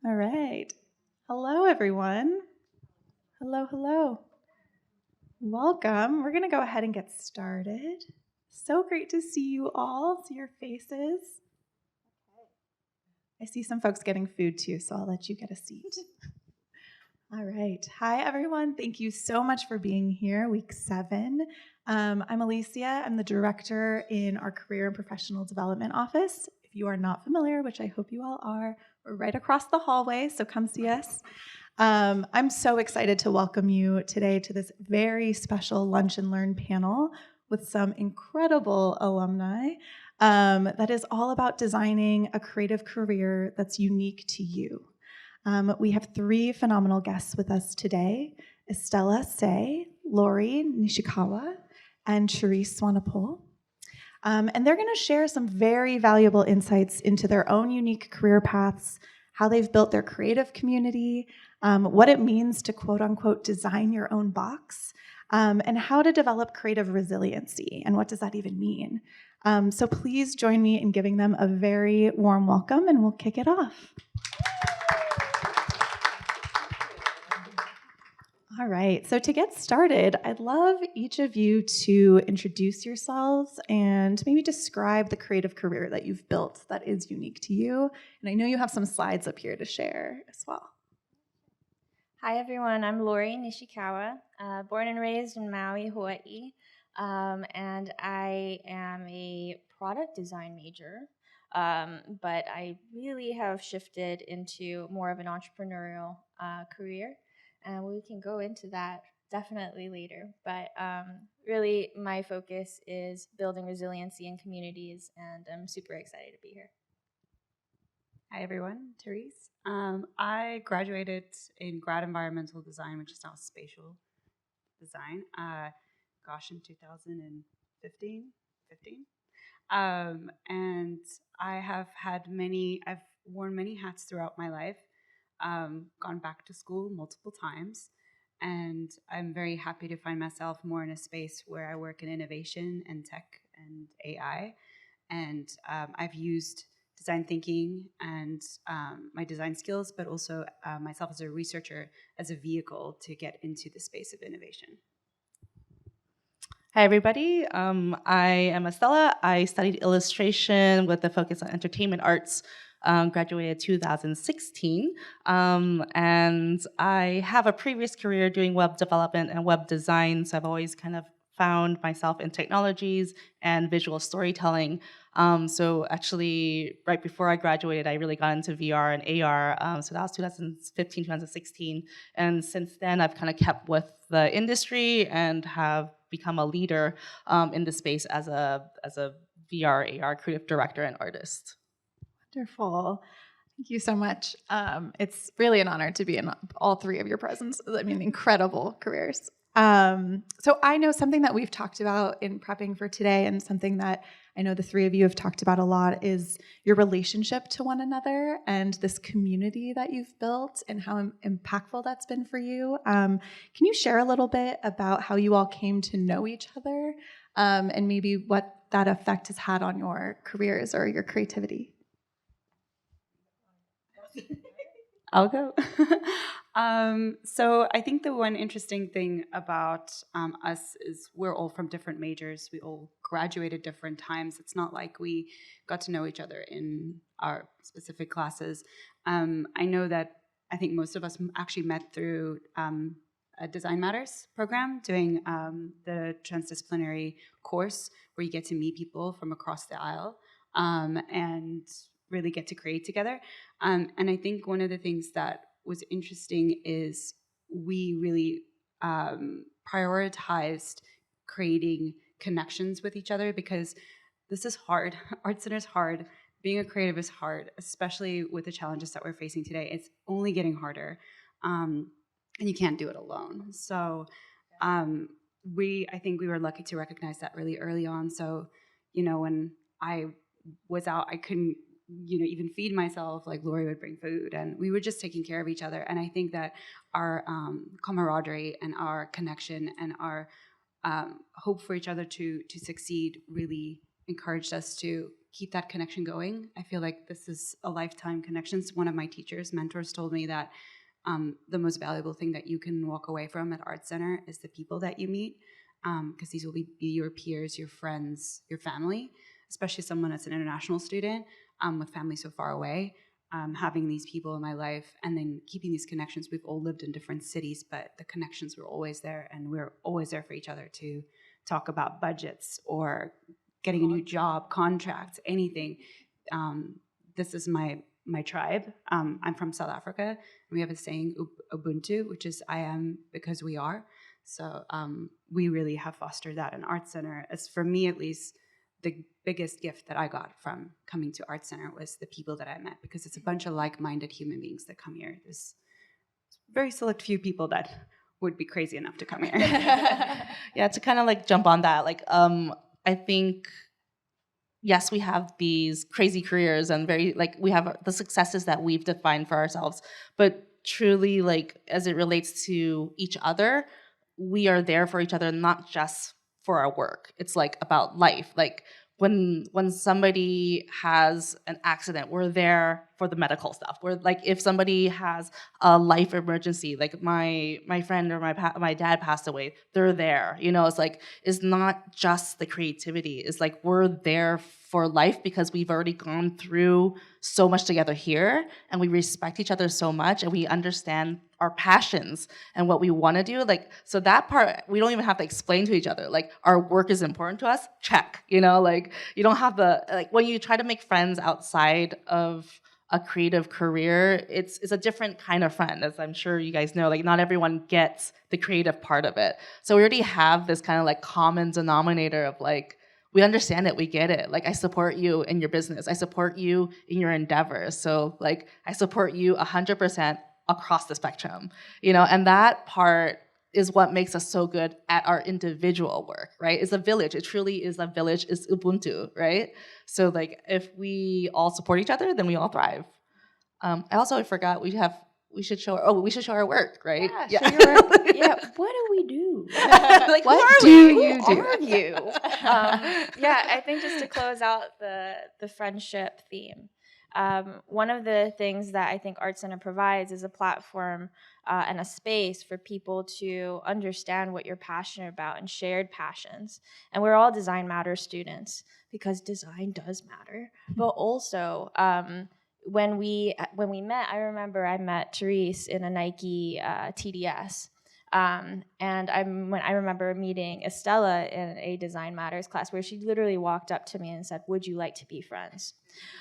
All right. Hello, everyone. Hello, hello. Welcome. We're going to go ahead and get started. So great to see you all, see your faces. I see some folks getting food too, so I'll let you get a seat. All right. Hi, everyone. Thank you so much for being here, week 7. I'm Alicia. I'm the director in our Career and Professional Development Office. If you are not familiar, which I hope you all are, we're right across the hallway, so come see us. I'm so excited to welcome you today to this very special Lunch and Learn panel with some incredible alumni that is all about designing a creative career that's unique to you. We have 3 phenomenal guests with us today: Estella Say, Lori Nishikawa, and Charisse Swanepoel. And they're going to share some very valuable insights into their own unique career paths, how they've built their creative community, what it means to quote-unquote design your own box, and how to develop creative resiliency, and what does that even mean? So please join me in giving them a very warm welcome, and we'll kick it off. All right, so to get started, I'd love each of you to introduce yourselves and maybe describe the creative career that you've built that is unique to you. And I know you have some slides up here to share as well. Hi everyone, I'm Lori Nishikawa, born and raised in Maui, Hawaii, and I am a product design major, but I really have shifted into more of an entrepreneurial career, and we can go into that definitely later. But really, my focus is building resiliency in communities, and I'm super excited to be here. Hi everyone, Therese. I graduated in grad environmental design, which is now spatial design. In 2015. And I've worn many hats throughout my life. Gone back to school multiple times, and I'm very happy to find myself more in a space where I work in innovation and tech and AI. And I've used design thinking and my design skills, but also myself as a researcher as a vehicle to get into the space of innovation. Hi, everybody. I am Estella. I studied illustration with a focus on entertainment arts, graduated 2016. And I have a previous career doing web development and web design, so I've always kind of found myself in technologies and visual storytelling. So actually, right before I graduated, I really got into VR and AR. So that was 2015, 2016. And since then, I've kind of kept with the industry and have become a leader in the space as a VR, AR creative director and artist. Wonderful. Thank you so much. It's really an honor to be in all 3 of your presence. I mean, incredible careers. So I know something that we've talked about in prepping for today, and something that I know the 3 of you have talked about a lot, is your relationship to one another and this community that you've built and how impactful that's been for you. Can you share a little bit about how you all came to know each other, and maybe what that effect has had on your careers or your creativity? I'll go. So I think the one interesting thing about us is we're all from different majors. We all graduated different times. It's not like we got to know each other in our specific classes. I know that I think most of us actually met through a Designmatters program, doing the transdisciplinary course where you get to meet people from across the aisle and really get to create together. And I think one of the things that was interesting is we really prioritized creating connections with each other, because this is hard. Art Center is hard. Being a creative is hard, especially with the challenges that we're facing today. It's only getting harder, and you can't do it alone. So I think we were lucky to recognize that really early on. So, when I was out, I couldn't even feed myself. Like, Lori would bring food, and we were just taking care of each other. And I think that our camaraderie and our connection and our hope for each other to succeed really encouraged us to keep that connection going. I feel like this is a lifetime connection. One of my mentors told me that the most valuable thing that you can walk away from at ArtCenter is the people that you meet, because these will be your peers, your friends, your family, especially someone that's an international student with family so far away. Having these people in my life and then keeping these connections. We've all lived in different cities, but the connections were always there, and we're always there for each other to talk about budgets or getting a new job, contracts, anything. This is my tribe. I'm from South Africa, and we have a saying, Ubuntu, which is I am because we are. So we really have fostered that in ArtCenter. As for me, at least, the biggest gift that I got from coming to ArtCenter was the people that I met, because it's a bunch of like-minded human beings that come here. There's very select few people that would be crazy enough to come here. Yeah, to kind of like jump on that, like I think, yes, we have these crazy careers and we have the successes that we've defined for ourselves, but truly, like, as it relates to each other, we are there for each other, not just for our work. It's like about life. Like when somebody has an accident, we're there for the medical stuff. We're like, if somebody has a life emergency, like my friend or my dad passed away, they're there. You know, it's like, it's not just the creativity. It's like we're there for life because we've already gone through so much together here, and we respect each other so much, and we understand our passions and what we want to do. Like, so that part, we don't even have to explain to each other. Like, our work is important to us, check. You know, like, you don't have the, like, when you try to make friends outside of a creative career, it's a different kind of friend, as I'm sure you guys know. Like, not everyone gets the creative part of it. So we already have this kind of like common denominator of like, we understand it, we get it. Like, I support you in your business. I support you in your endeavors. So like, I support you 100% across the spectrum, you know, and that part is what makes us so good at our individual work, right? It's a village. It truly is a village. It's Ubuntu, right? So like, if we all support each other, then we all thrive. I forgot we should show our work, right? Yeah. Show your work. Yeah. What do we do? Like, What who you do? are you? Yeah, I think just to close out the friendship theme, one of the things that I think ArtCenter provides is a platform and a space for people to understand what you're passionate about and shared passions. And we're all Designmatters students because design does matter. But also, when we met, I remember I met Therese in a Nike TDS. And I remember meeting Estella in a Designmatters class where she literally walked up to me and said, "Would you like to be friends?"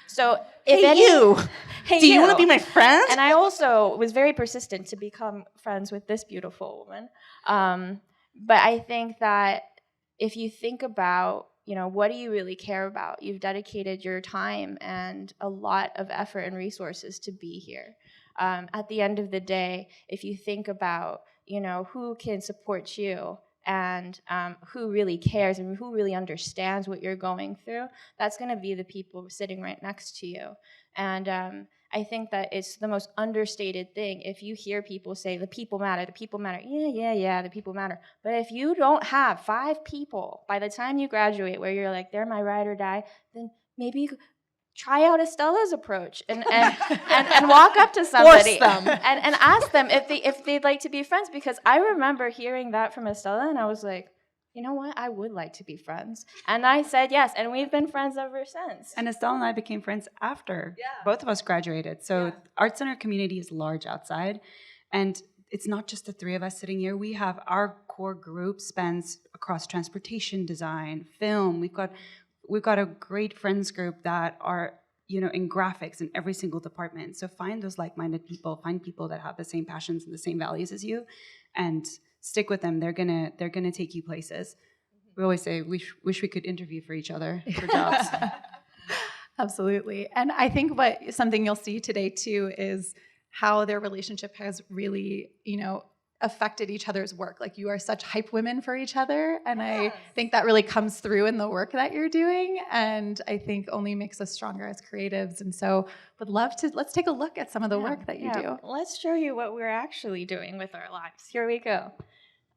So if do you want to be my friend? And I also was very persistent to become friends with this beautiful woman. But I think that if you think about, you know, what do you really care about? You've dedicated your time and a lot of effort and resources to be here. At the end of the day, if you think about, you know, who can support you and who really cares and who really understands what you're going through, that's going to be the people sitting right next to you. And I think that it's the most understated thing. If you hear people say, the people matter, the people matter, yeah, the people matter. But if you don't have 5 people by the time you graduate where you're like, they're my ride or die, then maybe you try out Estella's approach and walk up to somebody and ask them if they'd like to be friends. Because I remember hearing that from Estella, and I was like, you know what? I would like to be friends. And I said yes, and we've been friends ever since. And Estelle and I became friends after both of us graduated. So ArtCenter community is large outside, and it's not just the 3 of us sitting here. We have our core group spans across transportation design, film. We've got a great friends group that are, you know, in graphics in every single department. So find those like-minded people, find people that have the same passions and the same values as you, and stick with them. They're gonna take you places. We always say wish we could interview for each other for jobs. Absolutely. And I think something you'll see today too is how their relationship has really, you know, affected each other's work. Like, you are such hype women for each other. And I think that really comes through in the work that you're doing. And I think only makes us stronger as creatives. And so let's take a look at some of the work that you do. Let's show you what we're actually doing with our lives. Here we go.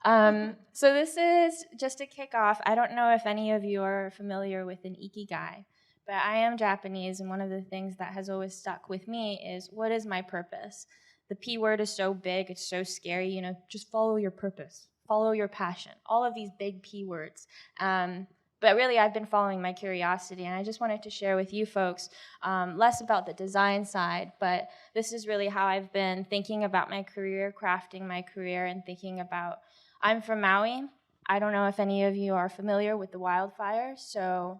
So this is just to kick off. I don't know if any of you are familiar with an ikigai, but I am Japanese, and one of the things that has always stuck with me is, what is my purpose? The P word is so big, it's so scary, you know, just follow your purpose, follow your passion, all of these big P words. But really, I've been following my curiosity, and I just wanted to share with you folks less about the design side, but this is really how I've been thinking about my career, crafting my career, and thinking about, I'm from Maui. I don't know if any of you are familiar with the wildfires, so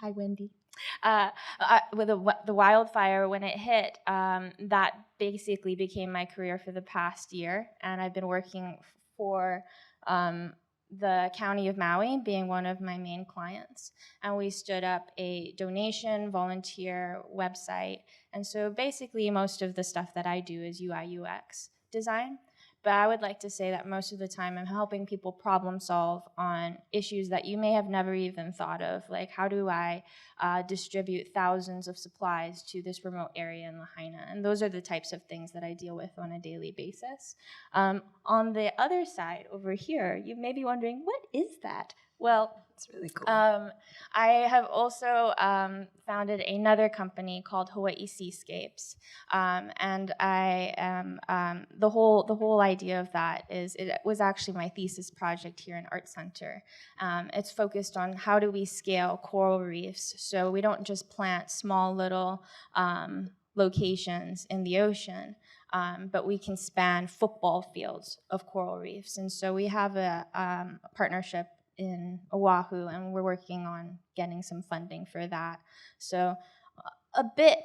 hi, Wendy. With the wildfire, when it hit, that basically became my career for the past year, and I've been working for the County of Maui being one of my main clients. And we stood up a donation volunteer website. And so basically most of the stuff that I do is UI UX design. But I would like to say that most of the time I'm helping people problem solve on issues that you may have never even thought of, like how do I distribute thousands of supplies to this remote area in Lahaina? And those are the types of things that I deal with on a daily basis. On the other side over here, you may be wondering, what is that? Well, It's really cool. I have also founded another company called Hawaii Seascapes, and I am the whole idea of that is it was actually my thesis project here in ArtCenter. It's focused on how do we scale coral reefs so we don't just plant small little locations in the ocean. But we can span football fields of coral reefs, and so we have a partnership in Oahu, and we're working on getting some funding for that. So a bit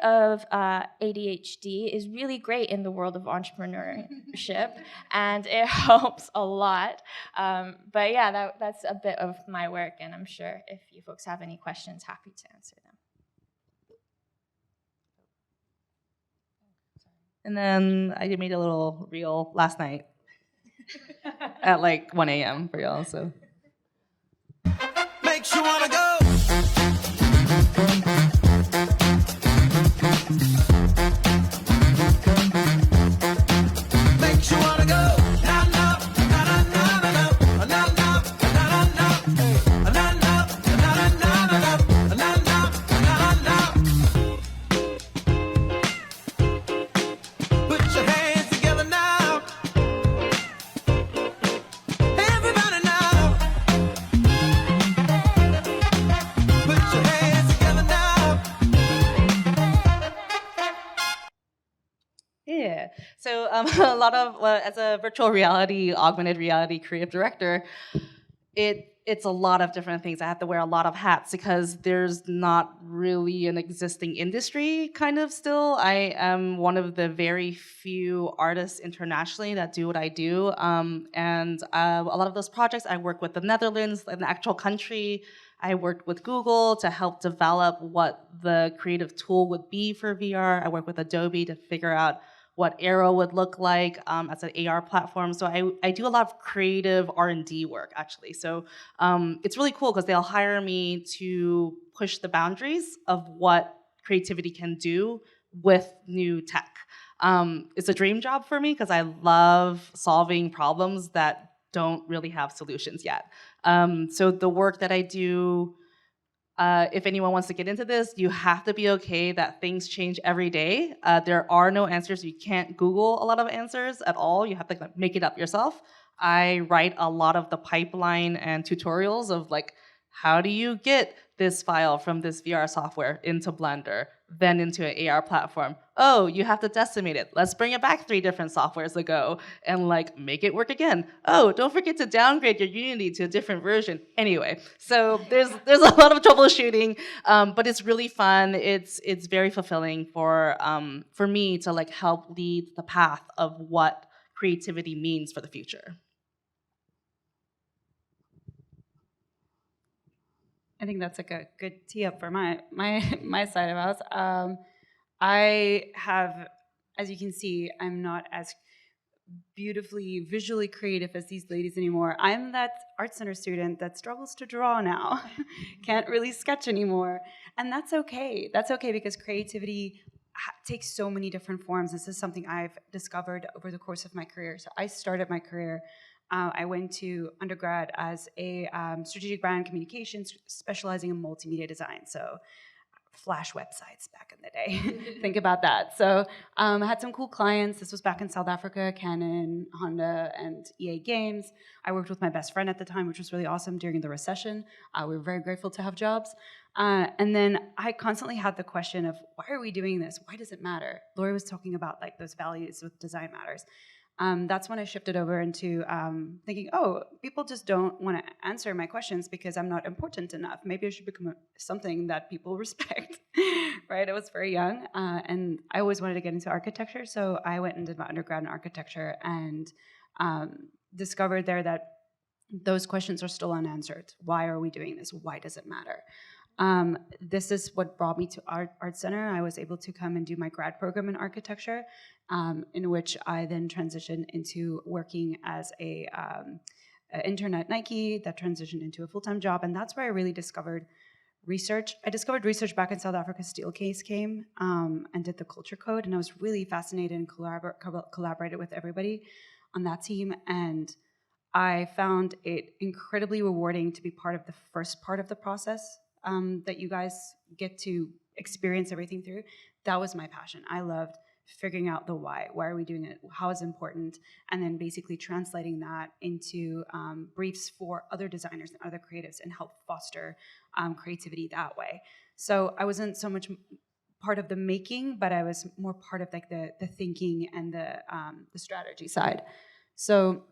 of ADHD is really great in the world of entrepreneurship, and it helps a lot. But yeah, that's a bit of my work, and I'm sure if you folks have any questions, happy to answer them. And then I made a little reel last night at like 1 a.m. for y'all, so. Makes you wanna go. Makes you wanna go. Na na na na na na na na na na na na na na na. Put your hands together now. Everybody now. Put your hands together now. Yeah. So a lot of, as a virtual reality, augmented reality creative director, it's a lot of different things. I have to wear a lot of hats because there's not really an existing industry kind of still. I am one of the very few artists internationally that do what I do. And a lot of those projects, I work with the Netherlands, an actual country. I worked with Google to help develop what the creative tool would be for VR. I work with Adobe to figure out what Aero would look like as an AR platform. So I do a lot of creative R&D work, actually. So it's really cool because they'll hire me to push the boundaries of what creativity can do with new tech. It's a dream job for me because I love solving problems that don't really have solutions yet. So the work that I do, if anyone wants to get into this, you have to be okay that things change every day. There are no answers. You can't Google a lot of answers at all. You have to make it up yourself. I write a lot of the pipeline and tutorials of like, how do you get this file from this VR software into Blender, then into an AR platform? Oh, you have to decimate it. Let's bring it back 3 different softwares ago and like make it work again. Oh, don't forget to downgrade your Unity to a different version. Anyway, so there's a lot of troubleshooting, but it's really fun. It's very fulfilling for me to like help lead the path of what creativity means for the future. I think that's like a good tee up for my side of house. I have, as you can see, I'm not as beautifully visually creative as these ladies anymore. I'm that art center student that struggles to draw now, can't really sketch anymore, and that's okay. That's okay because creativity takes so many different forms. This is something I've discovered over the course of my career. So I started my career I went to undergrad as a strategic brand communications, specializing in multimedia design. So Flash websites back in the day. Think about that. So I had some cool clients. This was back in South Africa, Canon, Honda, and EA Games. I worked with my best friend at the time, which was really awesome during the recession. We were very grateful to have jobs. And then I constantly had the question of, why are we doing this? Why does it matter? Lori was talking about like those values with Design Matters. That's when I shifted over into thinking, oh, people just don't want to answer my questions because I'm not important enough. Maybe I should become something that people respect, right? I was very young, and I always wanted to get into architecture, so I went and did my undergrad in architecture and discovered there that those questions are still unanswered. Why are we doing this? Why does it matter? This is what brought me to ArtCenter. I was able to come and do my grad program in architecture, in which I then transitioned into working as a intern at Nike, that transitioned into a full-time job, and that's where I really discovered research. I discovered research back in South Africa. Steelcase came and did the culture code, and I was really fascinated and collaborated with everybody on that team, and I found it incredibly rewarding to be part of the first part of the process that you guys get to experience everything through. That was my passion. I loved figuring out the why. Why are we doing it? How is it important? And then basically translating that into briefs for other designers and other creatives and help foster creativity that way. So I wasn't so much part of the making, but I was more part of like the thinking and the strategy side. So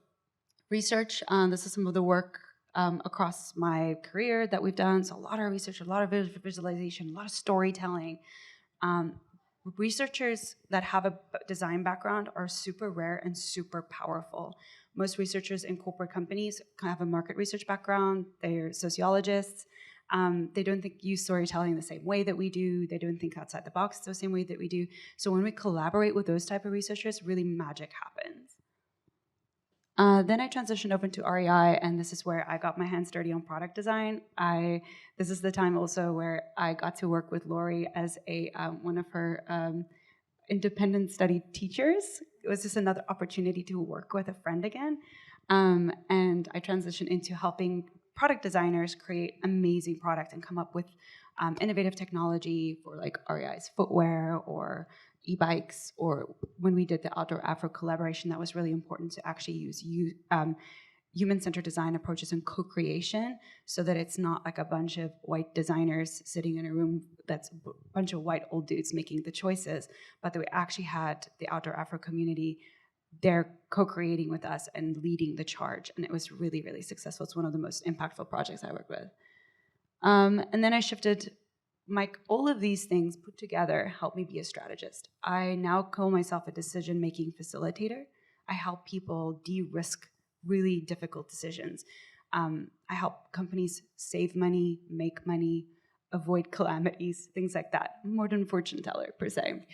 research, this is some of the work across my career that we've done. So a lot of research, a lot of visualization, a lot of storytelling. Researchers that have a design background are super rare and super powerful. Most researchers in corporate companies have a market research background. They're sociologists. They don't use storytelling the same way that we do. They don't think outside the box the same way that we do. So when we collaborate with those type of researchers, really magic happens. Then I transitioned over to REI, and this is where I got my hands dirty on product design. This is the time also where I got to work with Lori as one of her independent study teachers. It was just another opportunity to work with a friend again. And I transitioned into helping product designers create amazing product and come up with innovative technology for like REI's footwear or e-bikes, or when we did the Outdoor Afro collaboration, that was really important to actually use human-centered design approaches and co-creation, so that it's not like a bunch of white designers sitting in a room that's a bunch of white old dudes making the choices, but that we actually had the Outdoor Afro community there co-creating with us and leading the charge, and it was really, really successful. It's one of the most impactful projects I worked with. And then I shifted. All of these things put together help me be a strategist. I now call myself a decision-making facilitator. I help people de-risk really difficult decisions. I help companies save money, make money, avoid calamities, things like that. Modern fortune teller, per se.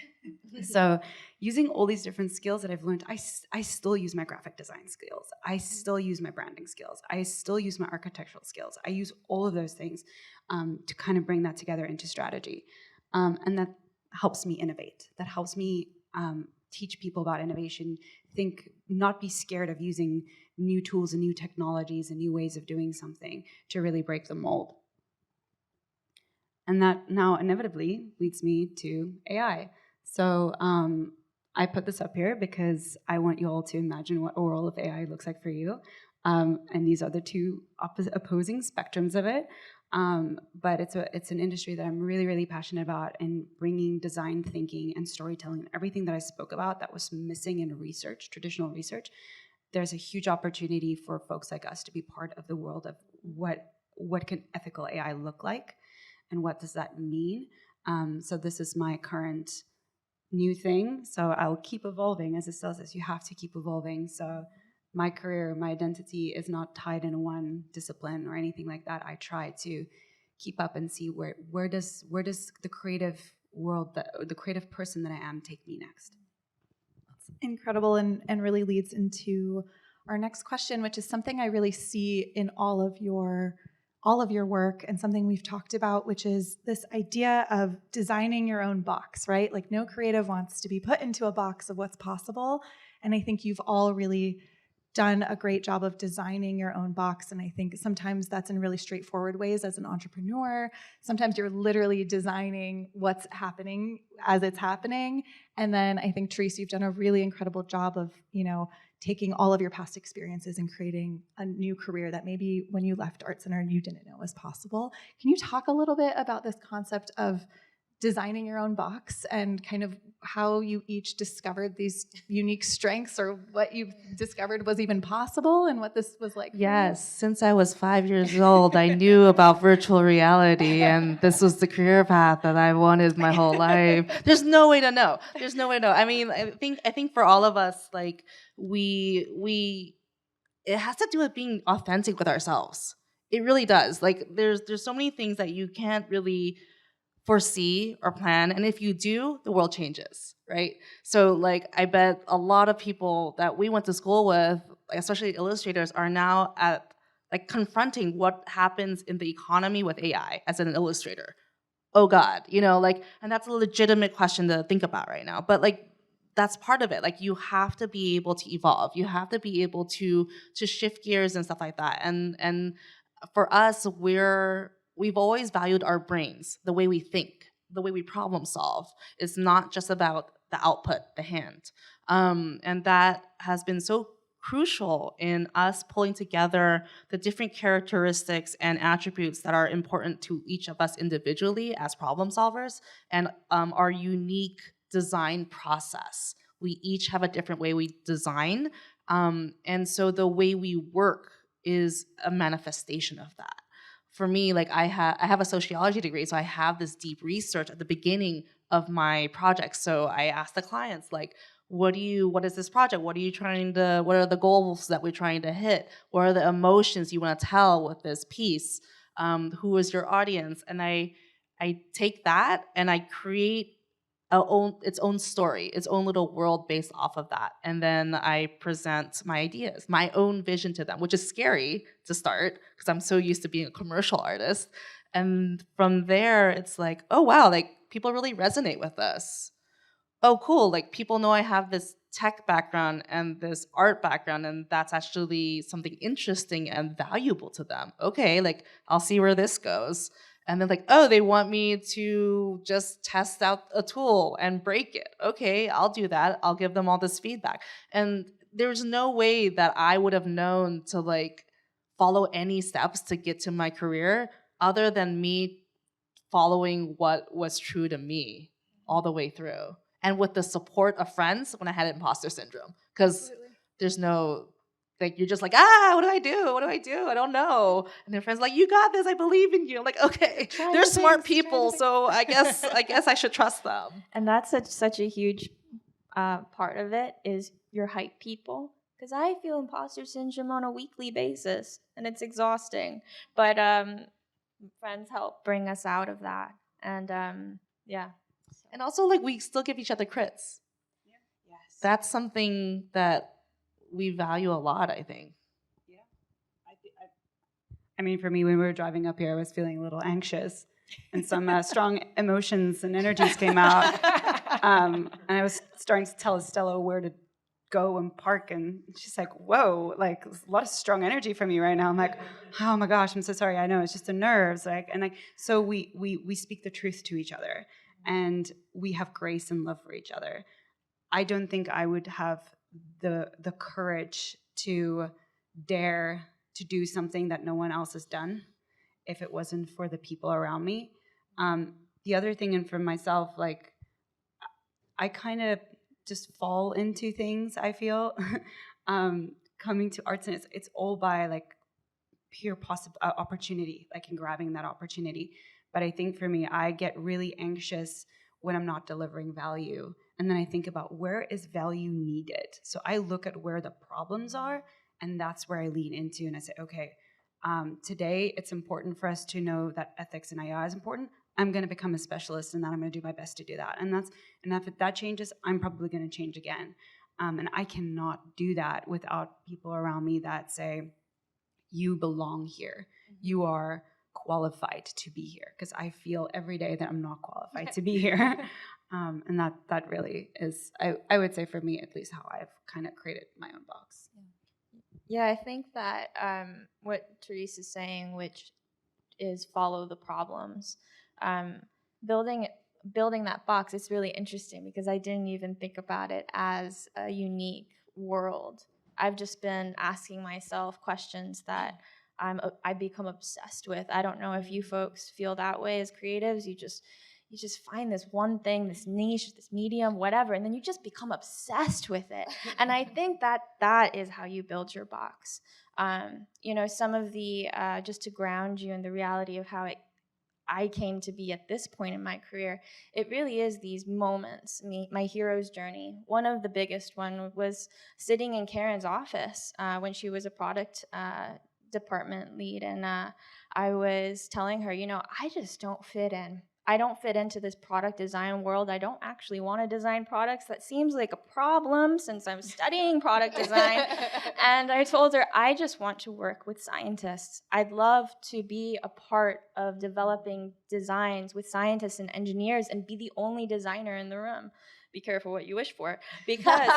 So using all these different skills that I've learned, I still use my graphic design skills. I still use my branding skills. I still use my architectural skills. I use all of those things to kind of bring that together into strategy. And that helps me innovate. That helps me teach people about innovation, not be scared of using new tools and new technologies and new ways of doing something to really break the mold. And that now inevitably leads me to AI. So I put this up here because I want you all to imagine what a world of AI looks like for you. And these are the two opposing spectrums of it. But it's an industry that I'm really, really passionate about, and bringing design thinking and storytelling and everything that I spoke about that was missing in research, traditional research. There's a huge opportunity for folks like us to be part of the world of what can ethical AI look like, and what does that mean. So this is my current new thing. So I'll keep evolving. As Estella says, you have to keep evolving. So my career, my identity is not tied in one discipline or anything like that. I try to keep up and see where does the creative world, the creative person that I am, take me next. That's incredible, and really leads into our next question, which is something I really see in all of your work, and something we've talked about, which is this idea of designing your own box, right? Like, no creative wants to be put into a box of what's possible. And I think you've all really done a great job of designing your own box. And I think sometimes that's in really straightforward ways as an entrepreneur. Sometimes you're literally designing what's happening as it's happening. And then I think, Therese, you've done a really incredible job of, taking all of your past experiences and creating a new career that maybe when you left ArtCenter you didn't know was possible. Can you talk a little bit about this concept of designing your own box and kind of how you each discovered these unique strengths, or what you discovered was even possible, and what this was like for you? Yes, since I was 5 years old, I knew about virtual reality, and this was the career path that I wanted my whole life. There's no way to know. There's no way to know. I mean, I think for all of us, like we it has to do with being authentic with ourselves. It really does. Like there's so many things that you can't really foresee or plan, and if you do, the world changes, right? So like I bet a lot of people that we went to school with, especially illustrators, are now at like confronting what happens in the economy with AI as an illustrator. Oh God, and that's a legitimate question to think about right now. But like that's part of it. Like you have to be able to evolve. You have to be able to shift gears and stuff like that. And for us, we've always valued our brains, the way we think, the way we problem solve. It's not just about the output, the hand. And that has been so crucial in us pulling together the different characteristics and attributes that are important to each of us individually as problem solvers, and our unique design process. We each have a different way we design. And so the way we work is a manifestation of that. For me, like I have a sociology degree, so I have this deep research at the beginning of my project. So I ask the clients, like, what is this project? What are the goals that we're trying to hit? What are the emotions you want to tell with this piece? Who is your audience? And I take that and I create its own story, its own little world based off of that. And then I present my ideas, my own vision to them, which is scary to start because I'm so used to being a commercial artist. And from there, it's like, oh, wow, like people really resonate with this. Oh, cool, like people know I have this tech background and this art background, and that's actually something interesting and valuable to them. Okay, like I'll see where this goes. And then like, oh, they want me to just test out a tool and break it. Okay, I'll do that. I'll give them all this feedback. And there's no way that I would have known to like follow any steps to get to my career other than me following what was true to me all the way through. And with the support of friends when I had imposter syndrome. Because there's no, like, you're just like, what do I do? What do I do? I don't know. And their friends are like, you got this. I believe in you. I'm like, okay, they're smart people, so I guess I should trust them. And that's such a huge part of it is your hype people. Because I feel imposter syndrome on a weekly basis, and it's exhausting. But friends help bring us out of that. And yeah. And also, like, we still give each other crits. Yeah. Yes. That's something that we value a lot, I think. Yeah. I mean, for me, when we were driving up here, I was feeling a little anxious, and some strong emotions and energies came out. And I was starting to tell Estella where to go and park, and she's like, whoa, like there's a lot of strong energy from you right now. I'm like, oh my gosh, I'm so sorry. I know, it's just the nerves. So we speak the truth to each other, and we have grace and love for each other. I don't think I would have the courage to dare to do something that no one else has done if it wasn't for the people around me. The other thing, and for myself, like I kind of just fall into things, I feel. Coming to arts, and it's all by like pure opportunity, like in grabbing that opportunity. But I think for me, I get really anxious when I'm not delivering value. And then I think about where is value needed. So I look at where the problems are, and that's where I lean into. And I say, okay, today it's important for us to know that ethics and AI is important. I'm going to become a specialist in that. I'm going to do my best to do that. And if that changes, I'm probably going to change again. And I cannot do that without people around me that say, you belong here. You are qualified to be here. Because I feel every day that I'm not qualified to be here. And that really is, I would say for me at least, how I've kind of created my own box. Yeah, I think that what Therese is saying, which is follow the problems, um, building building that box. It's really interesting because I didn't even think about it as a unique world. I've just been asking myself questions that I become obsessed with. I don't know if you folks feel that way as creatives. You just find this one thing, this niche, this medium, whatever, and then you just become obsessed with it. And I think that that is how you build your box. Some of the just to ground you in the reality of how I came to be at this point in my career, it really is these moments, my hero's journey. One of the biggest one was sitting in Karen's office when she was a product department lead, and I was telling her, I just don't fit in. I don't fit into this product design world. I don't actually want to design products. That seems like a problem since I'm studying product design. And I told her, I just want to work with scientists. I'd love to be a part of developing designs with scientists and engineers and be the only designer in the room. Be careful what you wish for, because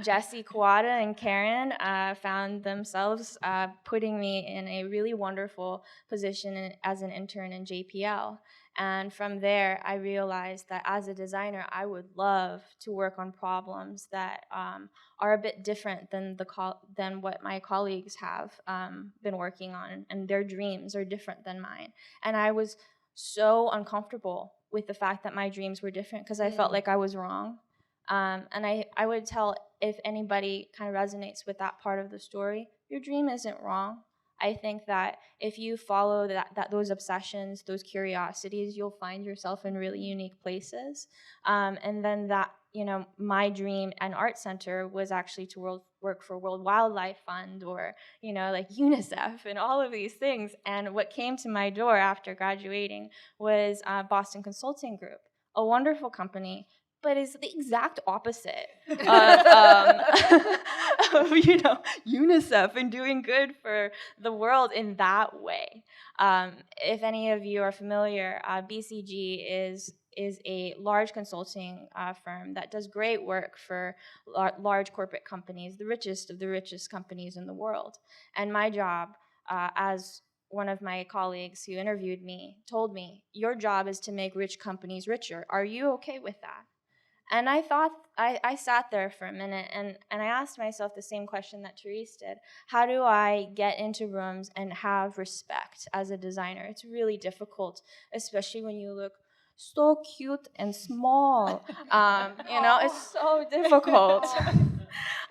Jesse, Kawada, and Karen found themselves putting me in a really wonderful position as an intern in JPL. And from there, I realized that as a designer, I would love to work on problems that are a bit different than what my colleagues have been working on, and their dreams are different than mine. And I was so uncomfortable with the fact that my dreams were different because I felt like I was wrong. And I would tell, if anybody kind of resonates with that part of the story, your dream isn't wrong. I think that if you follow those obsessions, those curiosities, you'll find yourself in really unique places. And then my dream at ArtCenter was actually to work for World Wildlife Fund or, like UNICEF and all of these things. And what came to my door after graduating was Boston Consulting Group, a wonderful company, but is the exact opposite of UNICEF and doing good for the world in that way. If any of you are familiar, BCG is a large consulting firm that does great work for large corporate companies, the richest of the richest companies in the world. And my job as one of my colleagues who interviewed me told me, your job is to make rich companies richer. Are you okay with that? And I thought, I sat there for a minute and I asked myself the same question that Therese did. How do I get into rooms and have respect as a designer? It's really difficult, especially when you look so cute and small. It's so difficult.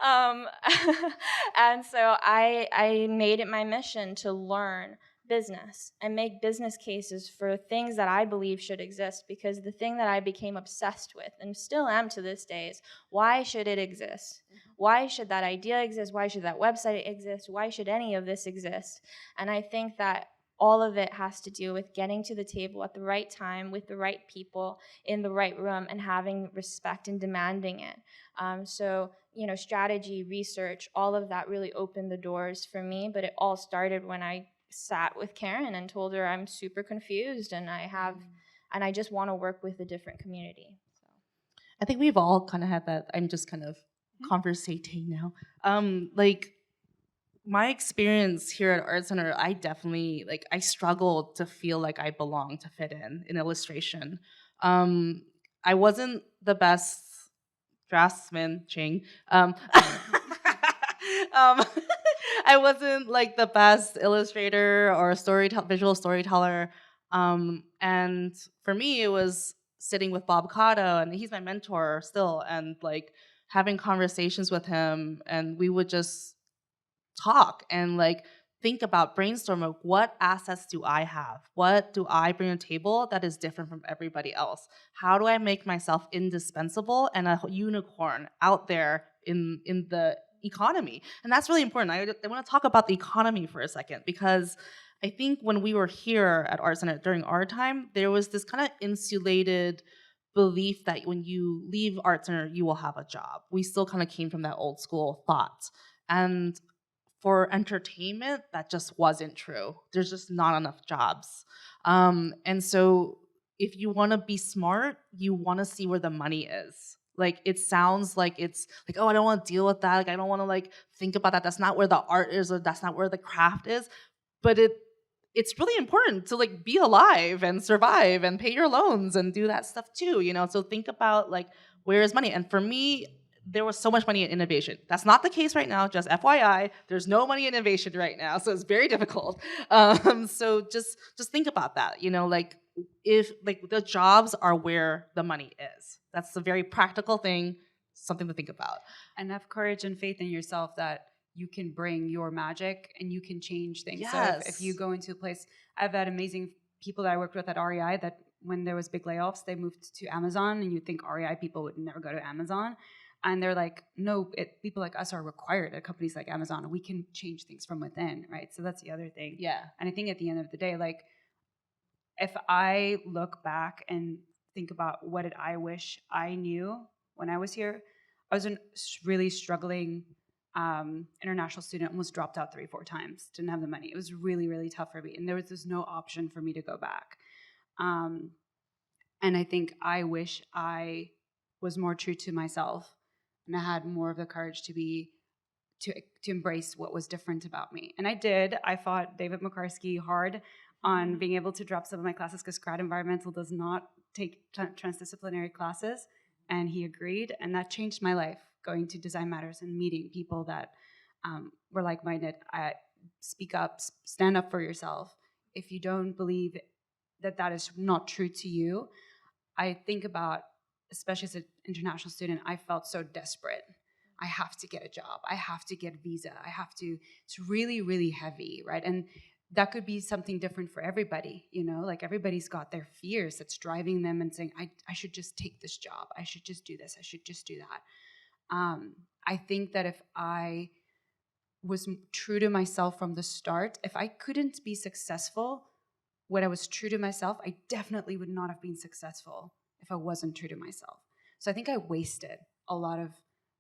And so I made it my mission to learn business and make business cases for things that I believe should exist, because the thing that I became obsessed with and still am to this day is, why should it exist? Why should that idea exist? Why should that website exist? Why should any of this exist? And I think that all of it has to do with getting to the table at the right time with the right people in the right room and having respect and demanding it. Strategy, research, all of that really opened the doors for me, but it all started when I sat with Karen and told her I'm super confused and I just want to work with a different community. So I think we've all kind of had that. I'm just kind of conversating now. My experience here at ArtCenter, I definitely I struggled to feel like I belonged, to fit in illustration. I wasn't the best draftsman, Ching. I wasn't the best illustrator or visual storyteller. And for me, it was sitting with Bob Cotto, and he's my mentor still, and having conversations with him, and we would just talk and think about, brainstorm of what assets do I have? What do I bring to the table that is different from everybody else? How do I make myself indispensable and a unicorn out there in the economy? And that's really important. I want to talk about the economy for a second, because I think when we were here at ArtCenter during our time, there was this kind of insulated belief that when you leave ArtCenter, you will have a job. We still kind of came from that old school thought. And for entertainment, that just wasn't true. There's just not enough jobs. And so if you want to be smart, you want to see where the money is. Like, it sounds like it's like, oh, I don't want to deal with that. Like, I don't want to like think about that. That's not where the art is, or that's not where the craft is. But it's really important to like be alive and survive and pay your loans and do that stuff too, you know? So think about like, where is money? And for me, there was so much money in innovation. That's not the case right now, just FYI. There's no money in innovation right now, so it's very difficult. So just think about that, you know, like if like the jobs are where the money is. That's a very practical thing, something to think about. And have courage and faith in yourself that you can bring your magic and you can change things. So Yes. if you go into a place, I've had amazing people that I worked with at REI that when there was big layoffs, they moved to Amazon, and you think REI people would never go to Amazon. And they're like, no, people like us are required at companies like Amazon. We can change things from within, right? So that's the other thing. Yeah. And I think at the end of the day, like, if I look back and think about what did I wish I knew when I was here, I was a really struggling international student, almost dropped out 3-4 times, didn't have the money. It was really, really tough for me. And there was just no option for me to go back. And I think I wish I was more true to myself and I had more of the courage to embrace what was different about me. And I did. I fought David McCarskey hard on being able to drop some of my classes because grad environmental does not take transdisciplinary classes. And he agreed. And that changed my life, going to Designmatters and meeting people that were like-minded. Speak up, stand up for yourself. If you don't believe that that is not true to you, I think about, especially as an international student, I felt so desperate. I have to get a job. I have to get a visa. It's really, really heavy, right? And that could be something different for everybody, you know? Like everybody's got their fears that's driving them and saying, I should just take this job. I should just do this. I should just do that. I think that if I was true to myself from the start, if I couldn't be successful when I was true to myself, I definitely would not have been successful if I wasn't true to myself. So I think I wasted a lot of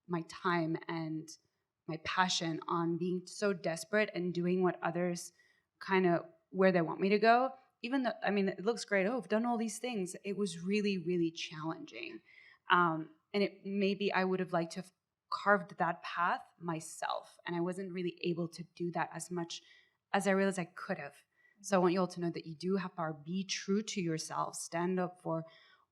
my time and my passion on being so desperate and doing what others kind of where they want me to go. Even though, I mean, it looks great. Oh, I've done all these things. It was really, really challenging. And maybe I would have liked to have carved that path myself. And I wasn't really able to do that as much as I realized I could have. So I want you all to know that you do have power. Be true to yourself. Stand up for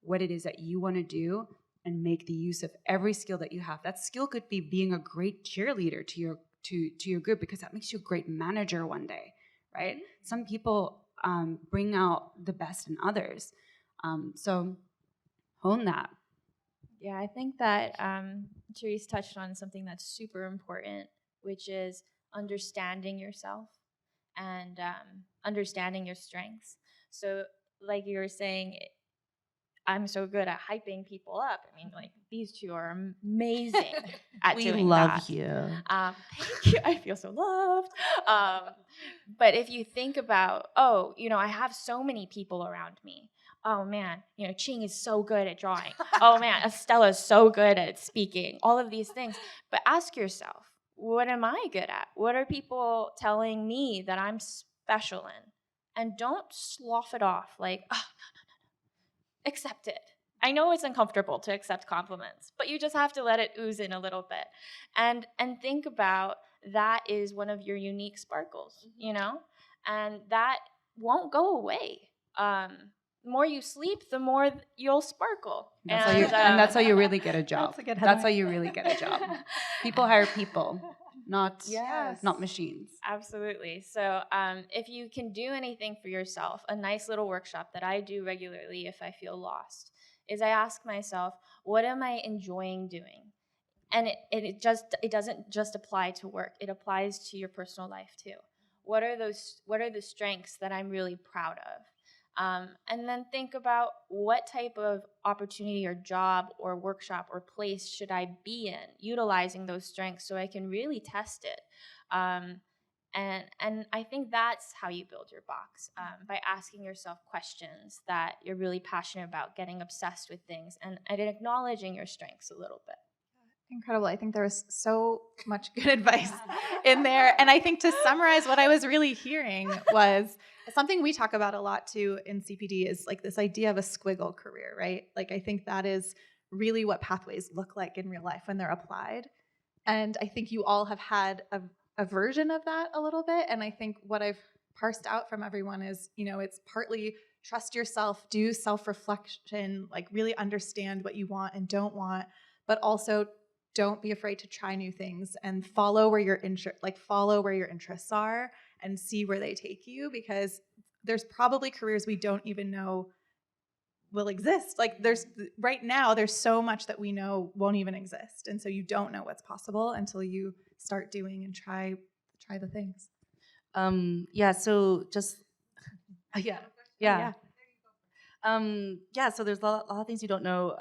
what it is that you want to do and make the use of every skill that you have. That skill could be being a great cheerleader to your group, because that makes you a great manager one day, right? Some people bring out the best in others. So hone that. Yeah, I think that Therese touched on something that's super important, which is understanding yourself and understanding your strengths. So like you were saying, I'm so good at hyping people up. I mean, like, these two are amazing at We doing love that. you. Thank you. I feel so loved. But if you think about, oh, you know, I have so many people around me. Oh, man, you know, Ching is so good at drawing. Oh, man, Estella is so good at speaking. All of these things. But ask yourself, what am I good at? What are people telling me that I'm special in? And don't slough it off like, oh, no. Accept it. I know it's uncomfortable to accept compliments, but you just have to let it ooze in a little bit. And think about that is one of your unique sparkles, you know? And that won't go away. The more you sleep, the more you'll sparkle. And that's how you really get a job. That's how you really get a job. People hire people, not machines. Absolutely. So if you can do anything for yourself, a nice little workshop that I do regularly if I feel lost is I ask myself, what am I enjoying doing? And it doesn't just apply to work. It applies to your personal life too. What are the strengths that I'm really proud of? And then think about what type of opportunity or job or workshop or place should I be in, utilizing those strengths so I can really test it. And I think that's how you build your box, by asking yourself questions that you're really passionate about, getting obsessed with things, and acknowledging your strengths a little bit. Incredible. I think there was so much good advice in there. And I think to summarize what I was really hearing was something we talk about a lot too in CPD is like this idea of a squiggle career, right? Like I think that is really what pathways look like in real life when they're applied. And I think you all have had a version of that a little bit. And I think what I've parsed out from everyone is, it's partly trust yourself, do self-reflection, like really understand what you want and don't want, but also don't be afraid to try new things and follow where your interests are and see where they take you, because there's probably careers we don't even know will exist. Like right now, there's so much that we know won't even exist. And so you don't know what's possible until you start doing and try the things. So just, yeah. So there's a lot of things you don't know.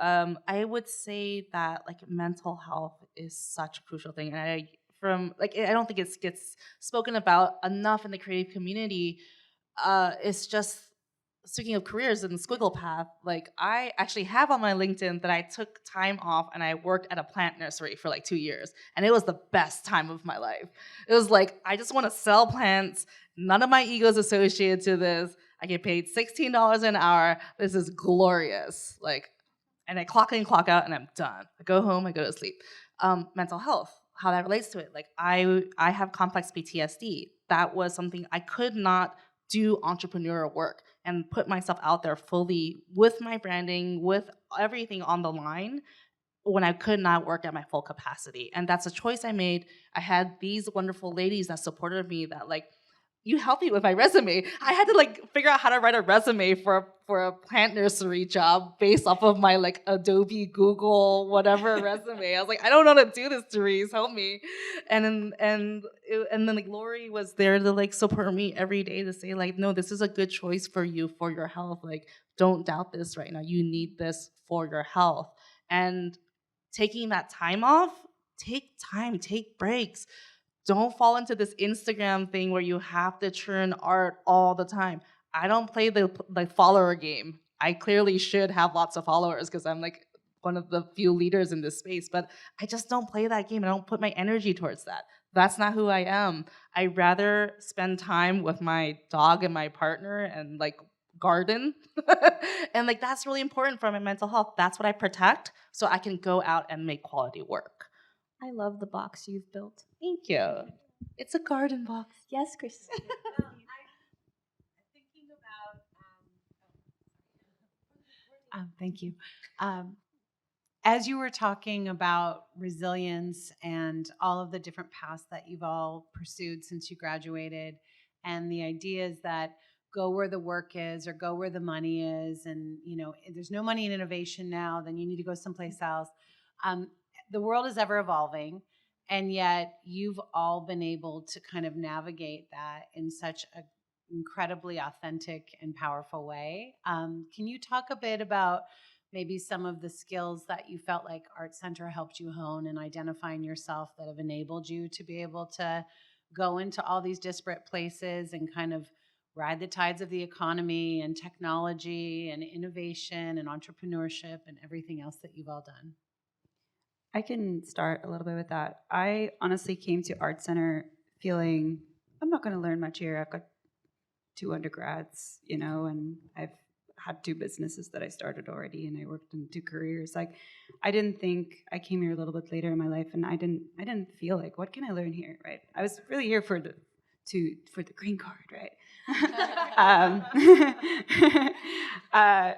I would say that like mental health is such a crucial thing. And I don't think it gets spoken about enough in the creative community. It's just, speaking of careers in the squiggle path, like I actually have on my LinkedIn that I took time off and I worked at a plant nursery for like 2 years. And it was the best time of my life. It was like, I just want to sell plants. None of my ego is associated to this. I get paid $16 an hour. This is glorious. And I clock in, clock out, and I'm done. I go home, I go to sleep. Mental health, how that relates to it. Like I have complex PTSD. That was something I could not do entrepreneurial work and put myself out there fully with my branding, with everything on the line, when I could not work at my full capacity. And that's a choice I made. I had these wonderful ladies that supported me that you helped me with my resume. I had to figure out how to write a resume for a plant nursery job based off of my Adobe, Google, whatever resume. I was like, I don't know how to do this, Therese, help me. And then Lori was there to support me every day to say no, this is a good choice for you, for your health. Don't doubt this right now. You need this for your health. And taking that time off, take time, take breaks. Don't fall into this Instagram thing where you have to churn art all the time. I don't play the follower game. I clearly should have lots of followers because I'm one of the few leaders in this space, but I just don't play that game. I don't put my energy towards that. That's not who I am. I'd rather spend time with my dog and my partner and garden. And that's really important for my mental health. That's what I protect so I can go out and make quality work. I love the box you've built. Thank you. It's a garden box. Yes, Chris. Thank you. As you were talking about resilience and all of the different paths that you've all pursued since you graduated, and the ideas that go where the work is or go where the money is, and if there's no money in innovation now, then you need to go someplace else. The world is ever evolving, and yet you've all been able to kind of navigate that in such an incredibly authentic and powerful way. Can you talk a bit about maybe some of the skills that you felt like ArtCenter helped you hone in identifying yourself that have enabled you to be able to go into all these disparate places and kind of ride the tides of the economy and technology and innovation and entrepreneurship and everything else that you've all done? I can start a little bit with that. I honestly came to ArtCenter feeling I'm not going to learn much here. I've got 2 undergrads, and I've had 2 businesses that I started already, and I worked in 2 careers. I didn't think I came here a little bit later in my life, and I didn't feel what can I learn here, right? I was really here for the green card, right?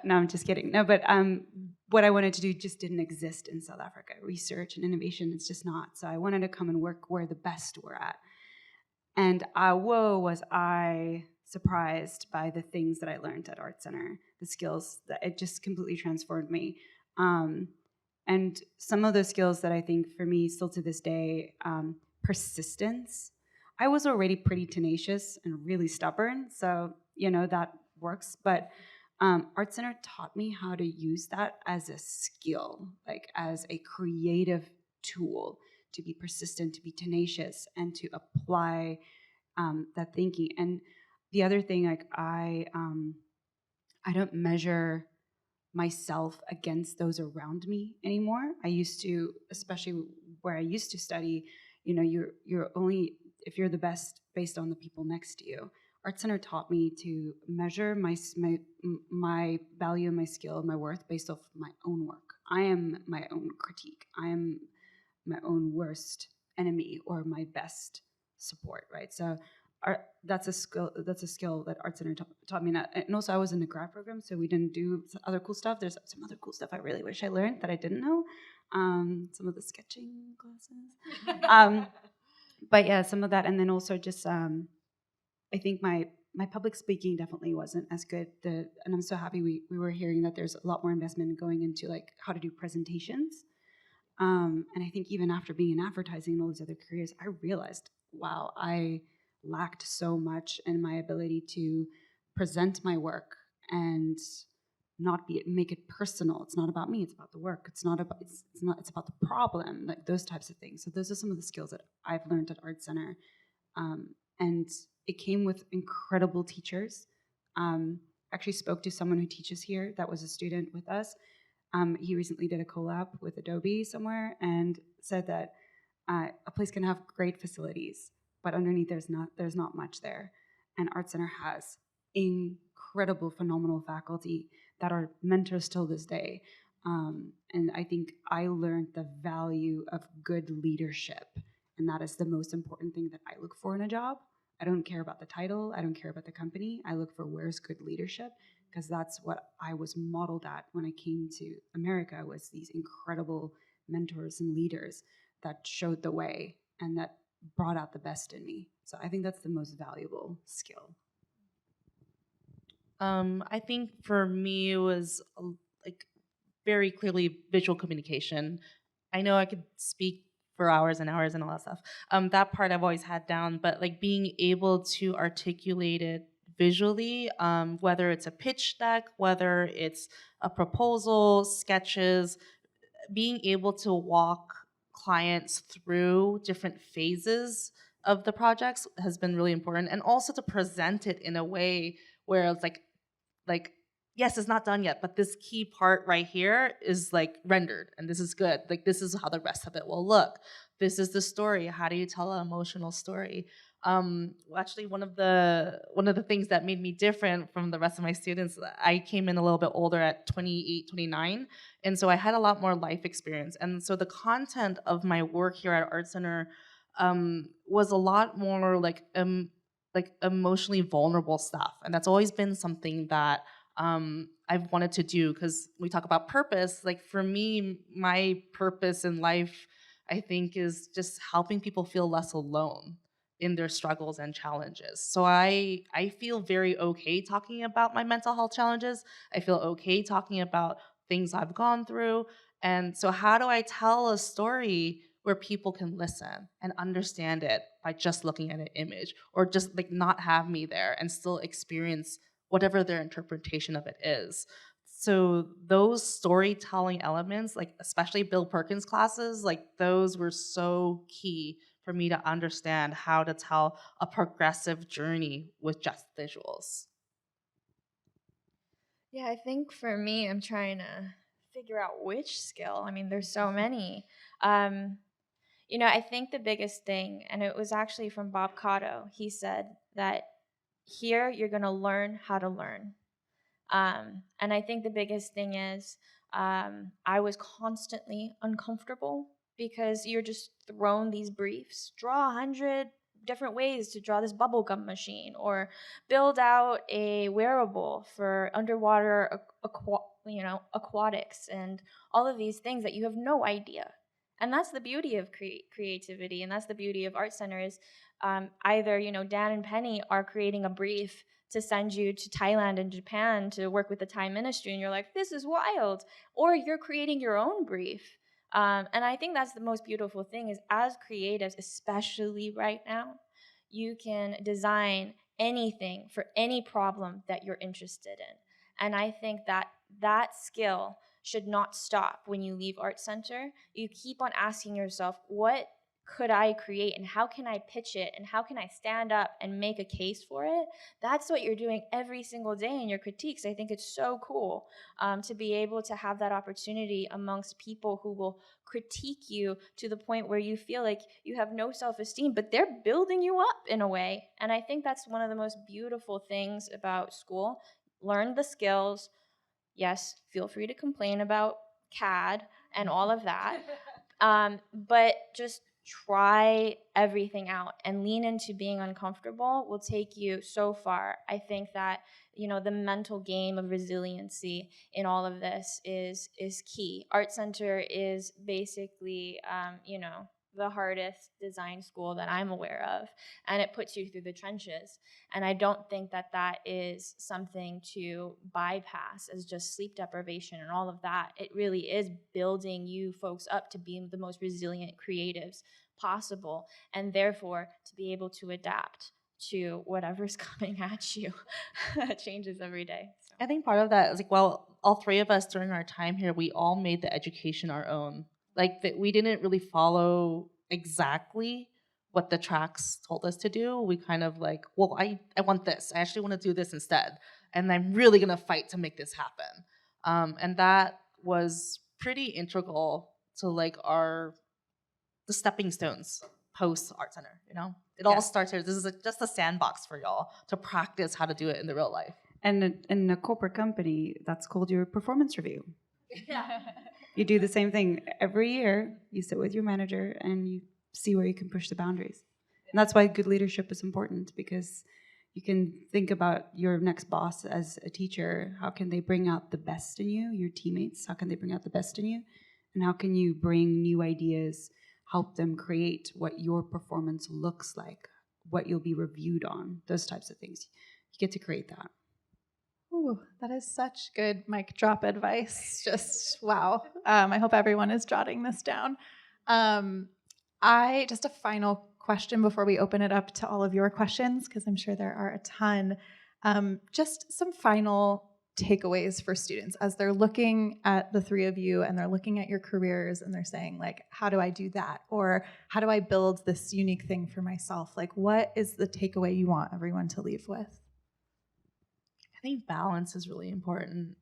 No, I'm just kidding. No, but what I wanted to do just didn't exist in South Africa. Research and innovation, it's just not. So I wanted to come and work where the best were at. And was I surprised by the things that I learned at ArtCenter, the skills that it just completely transformed me. And some of those skills that I think for me still to this day, persistence. I was already pretty tenacious and really stubborn, so that works. But ArtCenter taught me how to use that as a skill, as a creative tool to be persistent, to be tenacious, and to apply that thinking. And the other thing, I don't measure myself against those around me anymore. I used to, especially where I used to study, you're only if you're the best based on the people next to you. ArtCenter taught me to measure my value, my skill, my worth based off my own work. I am my own critique. I am my own worst enemy or my best support, right? So that's a skill that ArtCenter taught me. And also I was in the grad program, so we didn't do other cool stuff. There's some other cool stuff I really wish I learned that I didn't know. Some of the sketching classes. But yeah, some of that. And then also just, I think my public speaking definitely wasn't as good. And I'm so happy we were hearing that there's a lot more investment going into like how to do presentations. And I think even after being in advertising and all these other careers, I realized, wow, I lacked so much in my ability to present my work and not make it personal. It's not about me, it's about the work. It's about the problem, like those types of things. So those are some of the skills that I've learned at ArtCenter. And it came with incredible teachers. Actually spoke to someone who teaches here that was a student with us. He recently did a collab with Adobe somewhere and said that a place can have great facilities, but underneath there's not much there. And ArtCenter has incredible, phenomenal faculty that are mentors till this day. And I think I learned the value of good leadership, and that is the most important thing that I look for in a job. I don't care about the title. I don't care about the company. I look for where's good leadership, because that's what I was modeled at when I came to America, was these incredible mentors and leaders that showed the way and that brought out the best in me. So I think that's the most valuable skill. I think for me it was like very clearly visual communication. I know I could speak for hours and hours and all that stuff. That part I've always had down, but like being able to articulate it visually, whether it's a pitch deck, whether it's a proposal, sketches, being able to walk clients through different phases of the projects has been really important, and also to present it in a way where it's like yes, it's not done yet, but this key part right here is like rendered and this is good. Like this is how the rest of it will look. This is the story. How do you tell an emotional story? Actually, one of the things that made me different from the rest of my students, I came in a little bit older at 28, 29, and so I had a lot more life experience. And so the content of my work here at ArtCenter was a lot more like emotionally vulnerable stuff, and that's always been something that I've wanted to do, because we talk about purpose. Like for me, my purpose in life, I think, is just helping people feel less alone in their struggles and challenges. So I feel very okay talking about my mental health challenges. I feel okay talking about things I've gone through. And so how do I tell a story where people can listen and understand it by just looking at an image, or just like not have me there and still experience whatever their interpretation of it is? So those storytelling elements, like especially Bill Perkins' classes, like those were so key for me to understand how to tell a progressive journey with just visuals. Yeah, I think for me, I'm trying to figure out which skill. I mean, there's so many. I think the biggest thing, and it was actually from Bob Cotto, he said that here you're going to learn how to learn. And I think the biggest thing is I was constantly uncomfortable because you're just thrown these briefs. Draw 100 different ways to draw this bubblegum machine, or build out a wearable for underwater aquatics, and all of these things that you have no idea. And that's the beauty of creativity, and that's the beauty of ArtCenter is either, Dan and Penny are creating a brief to send you to Thailand and Japan to work with the Thai ministry, and you're like, this is wild. Or you're creating your own brief. And I think that's the most beautiful thing is, as creatives, especially right now, you can design anything for any problem that you're interested in. And I think that skill should not stop when you leave ArtCenter. You keep on asking yourself, what could I create, and how can I pitch it, and how can I stand up and make a case for it? That's what you're doing every single day in your critiques. I think it's so cool to be able to have that opportunity amongst people who will critique you to the point where you feel like you have no self-esteem, but they're building you up in a way. And I think that's one of the most beautiful things about school. Learn the skills. Yes, feel free to complain about CAD and all of that. But just try everything out and lean into being uncomfortable will take you so far. I think that, the mental game of resiliency in all of this is key. Art Center is basically, the hardest design school that I'm aware of, and it puts you through the trenches. And I don't think that that is something to bypass as just sleep deprivation and all of that. It really is building you folks up to be the most resilient creatives possible, and therefore to be able to adapt to whatever's coming at you. It changes every day. So. I think part of that is like, well, all three of us during our time here, we all made the education our own. Like that, we didn't really follow exactly what the tracks told us to do. We kind of like, well, I want this. I actually want to do this instead, and I'm really gonna fight to make this happen. And that was pretty integral to like the stepping stones post Art Center. It all started. This is just a sandbox for y'all to practice how to do it in the real life. And in a corporate company, that's called your performance review. You do the same thing every year. You sit with your manager and you see where you can push the boundaries. And that's why good leadership is important, because you can think about your next boss as a teacher. How can they bring out the best in you? Your teammates, how can they bring out the best in you? And how can you bring new ideas, help them create what your performance looks like, what you'll be reviewed on, those types of things. You get to create that. Ooh, that is such good mic drop advice. Just wow. I hope everyone is jotting this down. Just a final question before we open it up to all of your questions, because I'm sure there are a ton. Just some final takeaways for students as they're looking at the three of you and they're looking at your careers and they're saying, like, how do I do that? Or how do I build this unique thing for myself? Like, what is the takeaway you want everyone to leave with? I think balance is really important.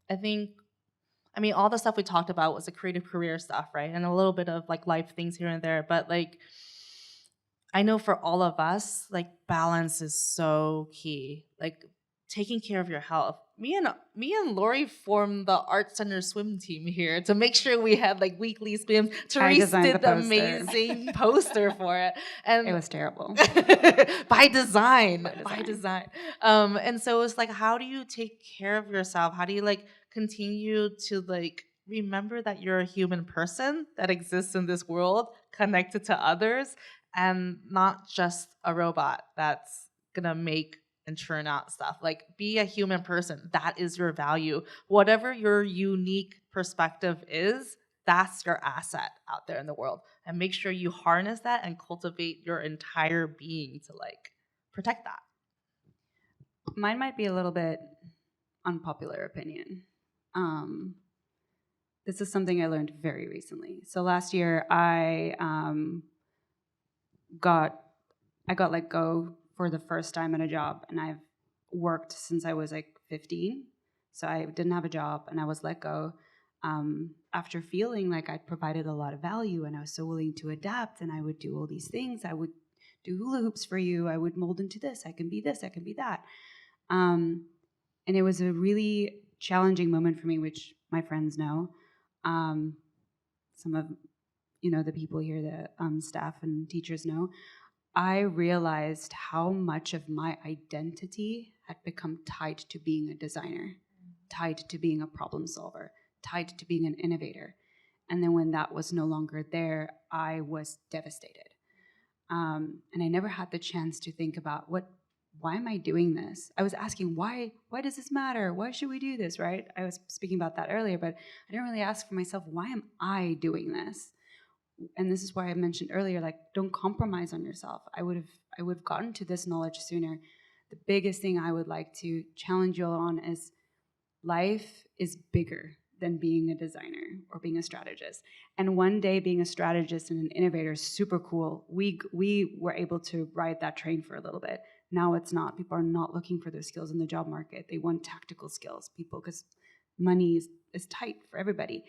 All the stuff we talked about was the creative career stuff, right? And a little bit of like life things here and there. But like, I know for all of us, like balance is so key. Like taking care of your health. Me and Lori formed the Art Center swim team here to make sure we had like weekly swims. Therese did the amazing poster for it, and it was terrible. by design. And so it's like, how do you take care of yourself? How do you like continue to like remember that you're a human person that exists in this world, connected to others, and not just a robot that's gonna make and churn out stuff. Like, be a human person. That is your value. Whatever your unique perspective is, that's your asset out there in the world. And make sure you harness that and cultivate your entire being to like protect that. Mine might be a little bit unpopular opinion. This is something I learned very recently. So last year I got let go for the first time in a job, and I've worked since I was like 15. So I didn't have a job and I was let go after feeling like I'd provided a lot of value and I was so willing to adapt, and I would do all these things. I would do hula hoops for you. I would mold into this. I can be this. I can be that. And it was a really challenging moment for me, which my friends know. Some of the people here, the staff and teachers know. I realized how much of my identity had become tied to being a designer, tied to being a problem solver, tied to being an innovator. And then when that was no longer there, I was devastated. And I never had the chance to think about why am I doing this? I was asking, why does this matter? Why should we do this, right? I was speaking about that earlier, but I didn't really ask for myself, why am I doing this? And this is why I mentioned earlier, like, don't compromise on yourself. I would have gotten to this knowledge sooner. The biggest thing I would like to challenge you all on is life is bigger than being a designer or being a strategist. And one day being a strategist and an innovator is super cool. We were able to ride that train for a little bit. Now it's not. People are not looking for those skills in the job market. They want tactical skills, because money is tight for everybody.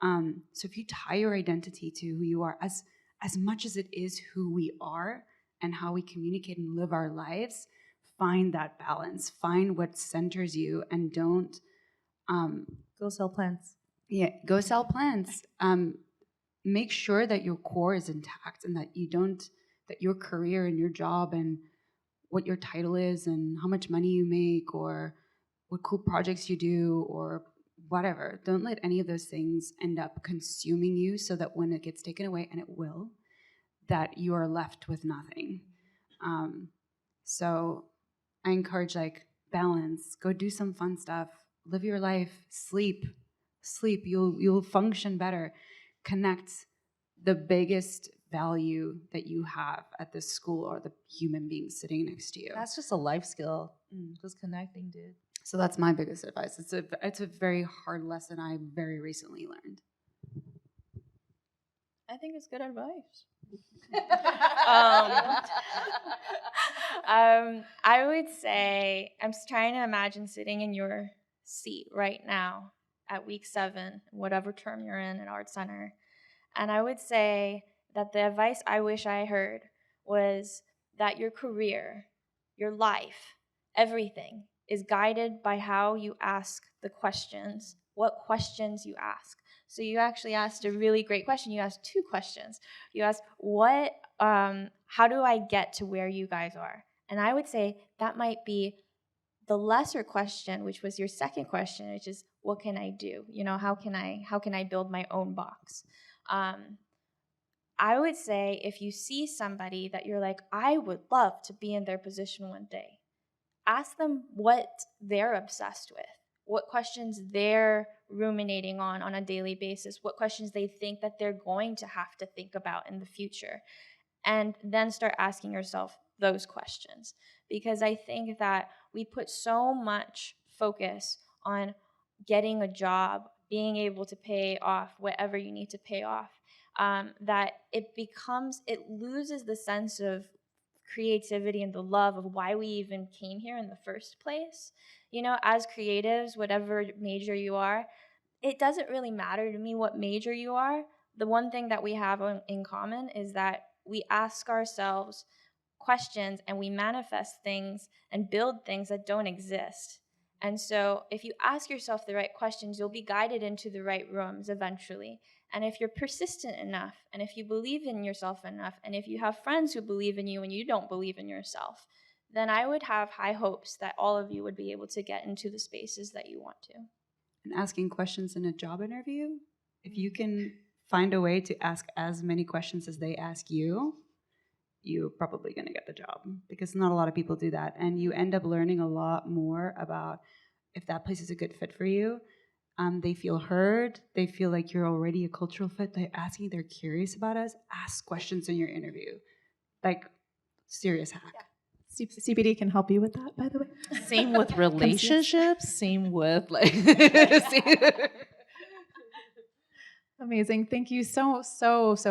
So if you tie your identity to who you are, as much as it is who we are and how we communicate and live our lives, find that balance. Find what centers you, and don't go sell plants. Yeah, go sell plants. Make sure that your core is intact and that that your career and your job and what your title is and how much money you make or what cool projects you do or whatever. Don't let any of those things end up consuming you so that when it gets taken away, and it will, that you are left with nothing. So I encourage like balance, go do some fun stuff, live your life, sleep, you'll function better. Connect. The biggest value that you have at this school or the human being sitting next to you. That's just a life skill. Just connecting, dude. So that's my biggest advice. It's a very hard lesson I very recently learned. I think it's good advice. I would say, I'm trying to imagine sitting in your seat right now at week 7, whatever term you're in at ArtCenter. And I would say that the advice I wish I heard was that your career, your life, everything is guided by how you ask the questions, what questions you ask. So you actually asked a really great question. You asked 2 questions. You asked, how do I get to where you guys are? And I would say that might be the lesser question, which was your second question, which is, what can I do? You know, how can I build my own box? I would say if you see somebody that you're like, I would love to be in their position one day, ask them what they're obsessed with, what questions they're ruminating on a daily basis, what questions they think that they're going to have to think about in the future, and then start asking yourself those questions. Because I think that we put so much focus on getting a job, being able to pay off whatever you need to pay off, that it loses the sense of creativity and the love of why we even came here in the first place. You know, as creatives, whatever major you are, it doesn't really matter to me what major you are. The one thing that we have in common is that we ask ourselves questions and we manifest things and build things that don't exist. And so if you ask yourself the right questions, you'll be guided into the right rooms eventually. And if you're persistent enough, and if you believe in yourself enough, and if you have friends who believe in you and you don't believe in yourself, then I would have high hopes that all of you would be able to get into the spaces that you want to. And asking questions in a job interview, if you can find a way to ask as many questions as they ask you, you're probably going to get the job, because not a lot of people do that. And you end up learning a lot more about if that place is a good fit for you. They feel heard. They feel like you're already a cultural fit. They're curious about us. Ask questions in your interview. Like, serious hack. Yeah. CBD can help you with that, by the way. Same with relationships. Same with like. Amazing. Thank you so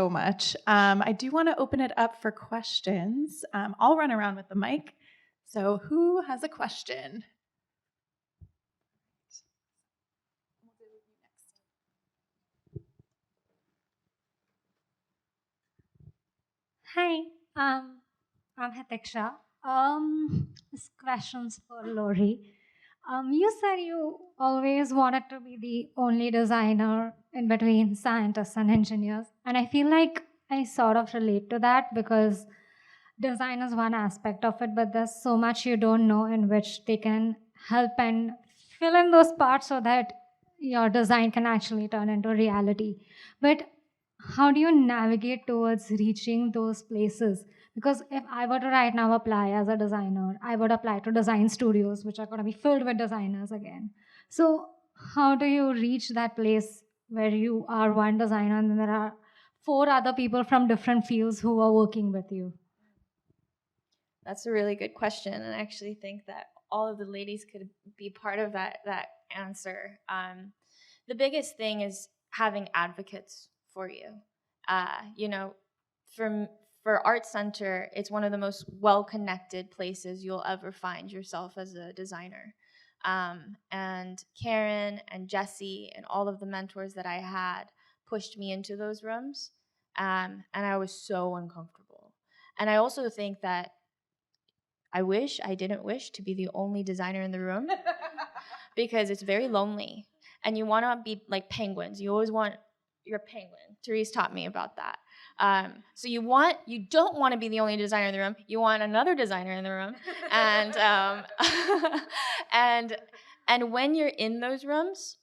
much. I do want to open it up for questions. I'll run around with the mic. So who has a question? Hi, I'm Hatiksha. This question's for Lori. You said you always wanted to be the only designer in between scientists and engineers, and I feel like I sort of relate to that because design is one aspect of it, but there's so much you don't know in which they can help and fill in those parts so that your design can actually turn into reality. But how do you navigate towards reaching those places? Because if I were to right now apply as a designer, I would apply to design studios, which are going to be filled with designers again. So how do you reach that place where you are one designer and then there are 4 other people from different fields who are working with you? That's a really good question, and I actually think that all of the ladies could be part of that answer. The biggest thing is having advocates for you. You know, for ArtCenter, it's one of the most well-connected places you'll ever find yourself as a designer. And Karen and Jessie and all of the mentors that I had pushed me into those rooms, and I was so uncomfortable. And I also think that I didn't wish to be the only designer in the room because it's very lonely. and you want to be like penguins. You always want your penguin. Therese taught me about that. So you don't want to be the only designer in the room. You want another designer in the room, and and when you're in those rooms,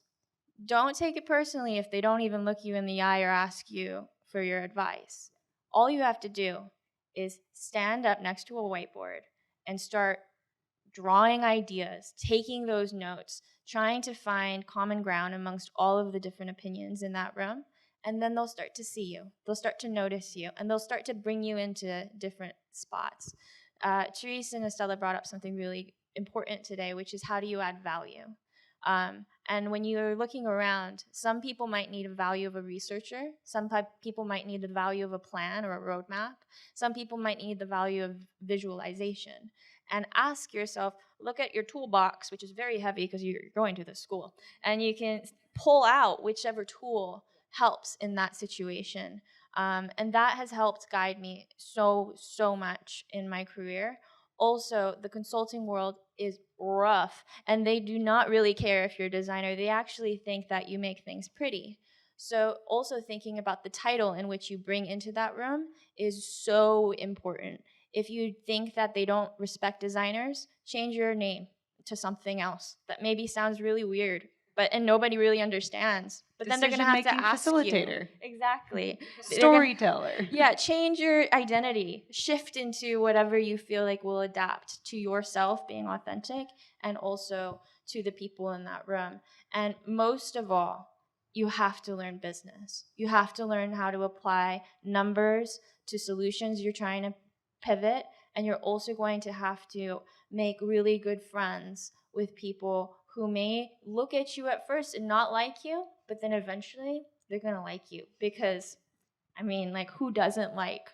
don't take it personally if they don't even look you in the eye or ask you for your advice. All you have to do is stand up next to a whiteboard and start drawing ideas, taking those notes, trying to find common ground amongst all of the different opinions in that room. And then they'll start to see you. They'll start to notice you, and they'll start to bring you into different spots. Therese and Estella brought up something really important today, which is how do you add value? And when you're looking around, some people might need a value of a researcher. Some people might need the value of a plan or a roadmap. Some people might need the value of visualization. And ask yourself, look at your toolbox, which is very heavy because you're going to this school, and you can pull out whichever tool helps in that situation. And that has helped guide me so much in my career. Also, the consulting world is rough, and they do not really care if you're a designer. They actually think that you make things pretty. So also thinking about the title in which you bring into that room is so important. If you think that they don't respect designers, change your name to something else that maybe sounds really weird, and nobody really understands. But then they're going to have to ask facilitator. you. Exactly. Storyteller. Yeah, change your identity. Shift into whatever you feel like will adapt to yourself being authentic and also to the people in that room. And most of all, you have to learn business. You have to learn how to apply numbers to solutions you're trying to pivot, and you're also going to have to make really good friends with people who may look at you at first and not like you, but then eventually they're going to like you because, I mean, like, who doesn't like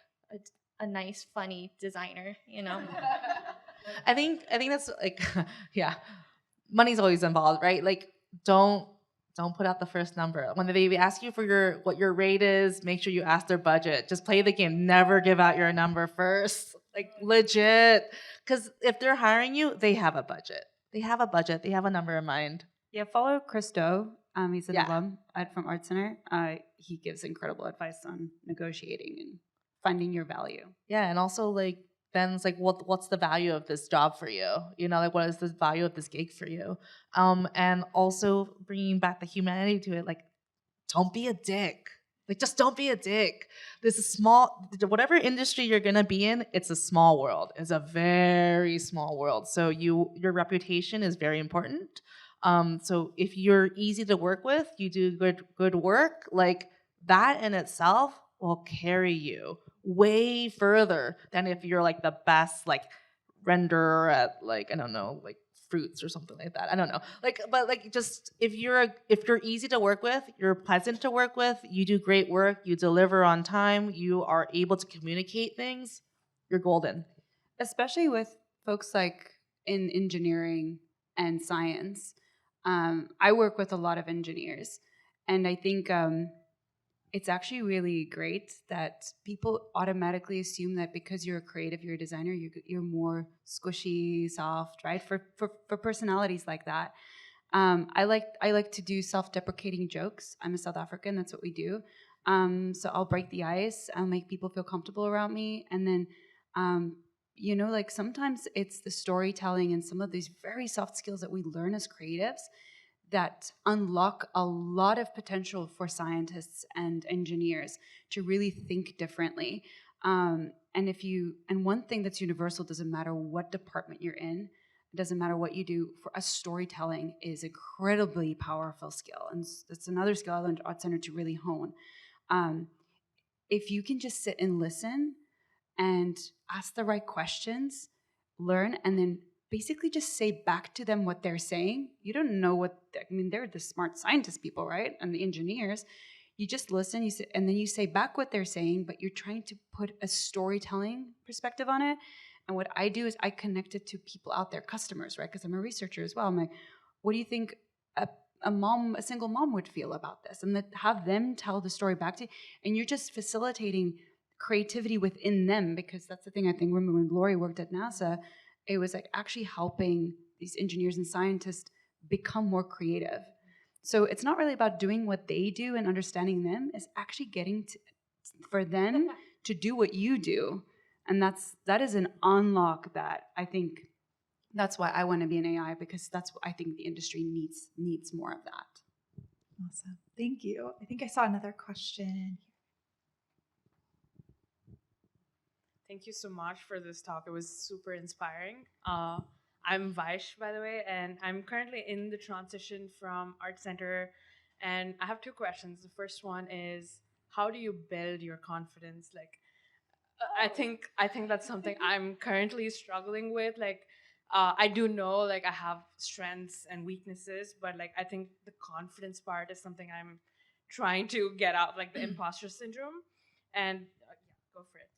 a nice, funny designer, you know? I think that's like, yeah, money's always involved, right? Like, don't put out the first number. When they ask you for what your rate is, make sure you ask their budget. Just play the game. Never give out your number first. Like, legit. Because if they're hiring you, they have a budget. They have a budget. They have a number in mind. Yeah, follow Christo. He's an Yeah. alum from ArtCenter. He gives incredible advice on negotiating and finding your value. Yeah, and also like then it's like what's the value of this job for you? You know, like what is the value of this gig for you? And also bringing back the humanity to it. Like, don't be a dick. Like, just don't be a dick. This is whatever industry you're gonna be in, it's a small world. It's a very small world. So your reputation is very important. So if you're easy to work with, you do good work, like that in itself will carry you way further than if you're like the best like renderer at like, I don't know, like fruits or something like that. I don't know. Like, but like just if you're easy to work with, you're pleasant to work with, you do great work, you deliver on time, you are able to communicate things, you're golden. Especially with folks like in engineering and science. I work with a lot of engineers, and I think it's actually really great that people automatically assume that because you're a creative, you're a designer, you're more squishy, soft, right? For personalities like that. I like to do self-deprecating jokes. I'm a South African. That's what we do. So I'll break the ice. I'll make people feel comfortable around me, and then like sometimes it's the storytelling and some of these very soft skills that we learn as creatives that unlock a lot of potential for scientists and engineers to really think differently. And one thing that's universal, doesn't matter what department you're in, it doesn't matter what you do, for us, storytelling is incredibly powerful skill. And that's another skill I learned at ArtCenter to really hone. If you can just sit and listen and ask the right questions, learn, and then basically just say back to them what they're saying. You don't know they're the smart scientist people, right? And the engineers. You just listen, and then you say back what they're saying, but you're trying to put a storytelling perspective on it. And what I do is I connect it to people out there, customers, right? Because I'm a researcher as well. I'm like, what do you think a single mom would feel about this? And have them tell the story back to you. And you're just facilitating creativity within them, because that's the thing I think. Remember when Lori worked at NASA, it was like actually helping these engineers and scientists become more creative. So it's not really about doing what they do and understanding them. It's actually getting for them to do what you do. And that is an unlock that I think that's why I want to be in AI, because that's what I think the industry needs more of that. Awesome. Thank you. I think I saw another question. Thank you so much for this talk. It was super inspiring. I'm Vaish, by the way, and I'm currently in the transition from ArtCenter. And I have two questions. The first one is, how do you build your confidence? Like, I think that's something I'm currently struggling with. Like, I do know like I have strengths and weaknesses, but like I think the confidence part is something I'm trying to get out, like the imposter syndrome. And yeah, go for it.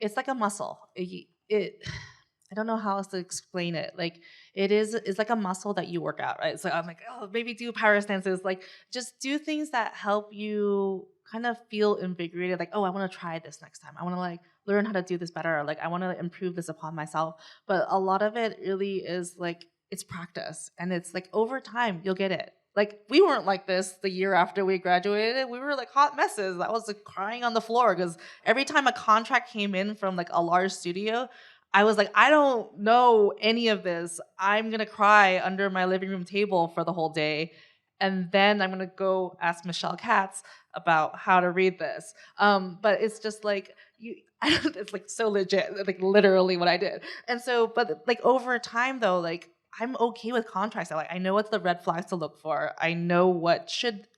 It's like a muscle. I don't know how else to explain it. Like it's like a muscle that you work out, right? So I'm like, oh, maybe do power stances. Like just do things that help you kind of feel invigorated. Like, oh, I want to try this next time. I want to like learn how to do this better. Or, like I want to improve this upon myself. But a lot of it really is like it's practice, and it's like over time you'll get it. Like we weren't like this the year after we graduated. We were like hot messes. I was like crying on the floor because every time a contract came in from like a large studio, I was like, I don't know any of this. I'm gonna cry under my living room table for the whole day, and then I'm gonna go ask Michelle Katz about how to read this. But it's just like you. It's like so legit, like literally what I did. And so, but like over time though, like I'm okay with contracts. I know what's the red flags to look for. I know what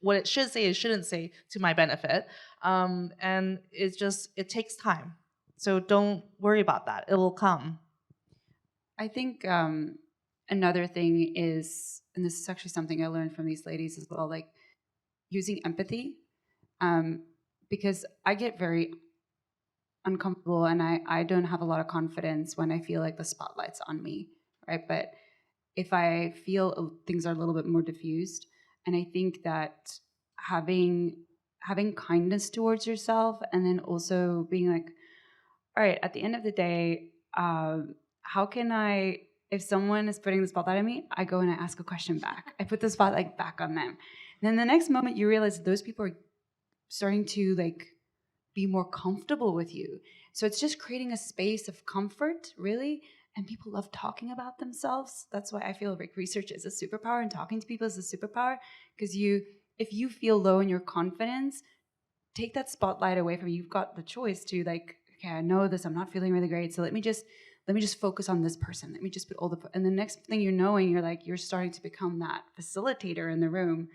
it should say, it shouldn't say to my benefit. And it takes time. So don't worry about that. It will come. I think another thing is, and this is actually something I learned from these ladies as well, like using empathy, because I get very uncomfortable and I don't have a lot of confidence when I feel like the spotlight's on me, right? But if I feel things are a little bit more diffused, and I think that having kindness towards yourself, and then also being like, all right, at the end of the day, how can I, if someone is putting the spotlight on me, I go and I ask a question back. I put the spotlight back on them. And then the next moment you realize those people are starting to like be more comfortable with you. So it's just creating a space of comfort, really. And people love talking about themselves. That's why I feel like research is a superpower and talking to people is a superpower. Because if you feel low in your confidence, take that spotlight away from you. You've got the choice to like, okay, I know this, I'm not feeling really great. So let me just focus on this person. Let me just put and the next thing you're knowing, you're starting to become that facilitator in the room.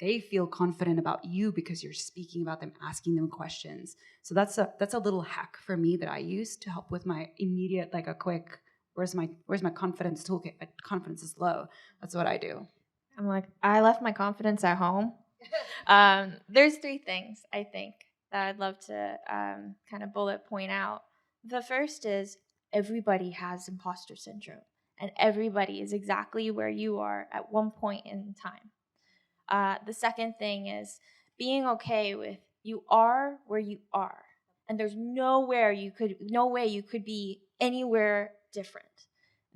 They feel confident about you because you're speaking about them, asking them questions. So that's a little hack for me that I use to help with my immediate, like a quick, where's my confidence toolkit? My confidence is low. That's what I do. I'm like, I left my confidence at home. There's three things I think that I'd love to kind of bullet point out. The first is everybody has imposter syndrome, and everybody is exactly where you are at one point in time. The second thing is being okay with you are where you are, and there's no way you could be anywhere different.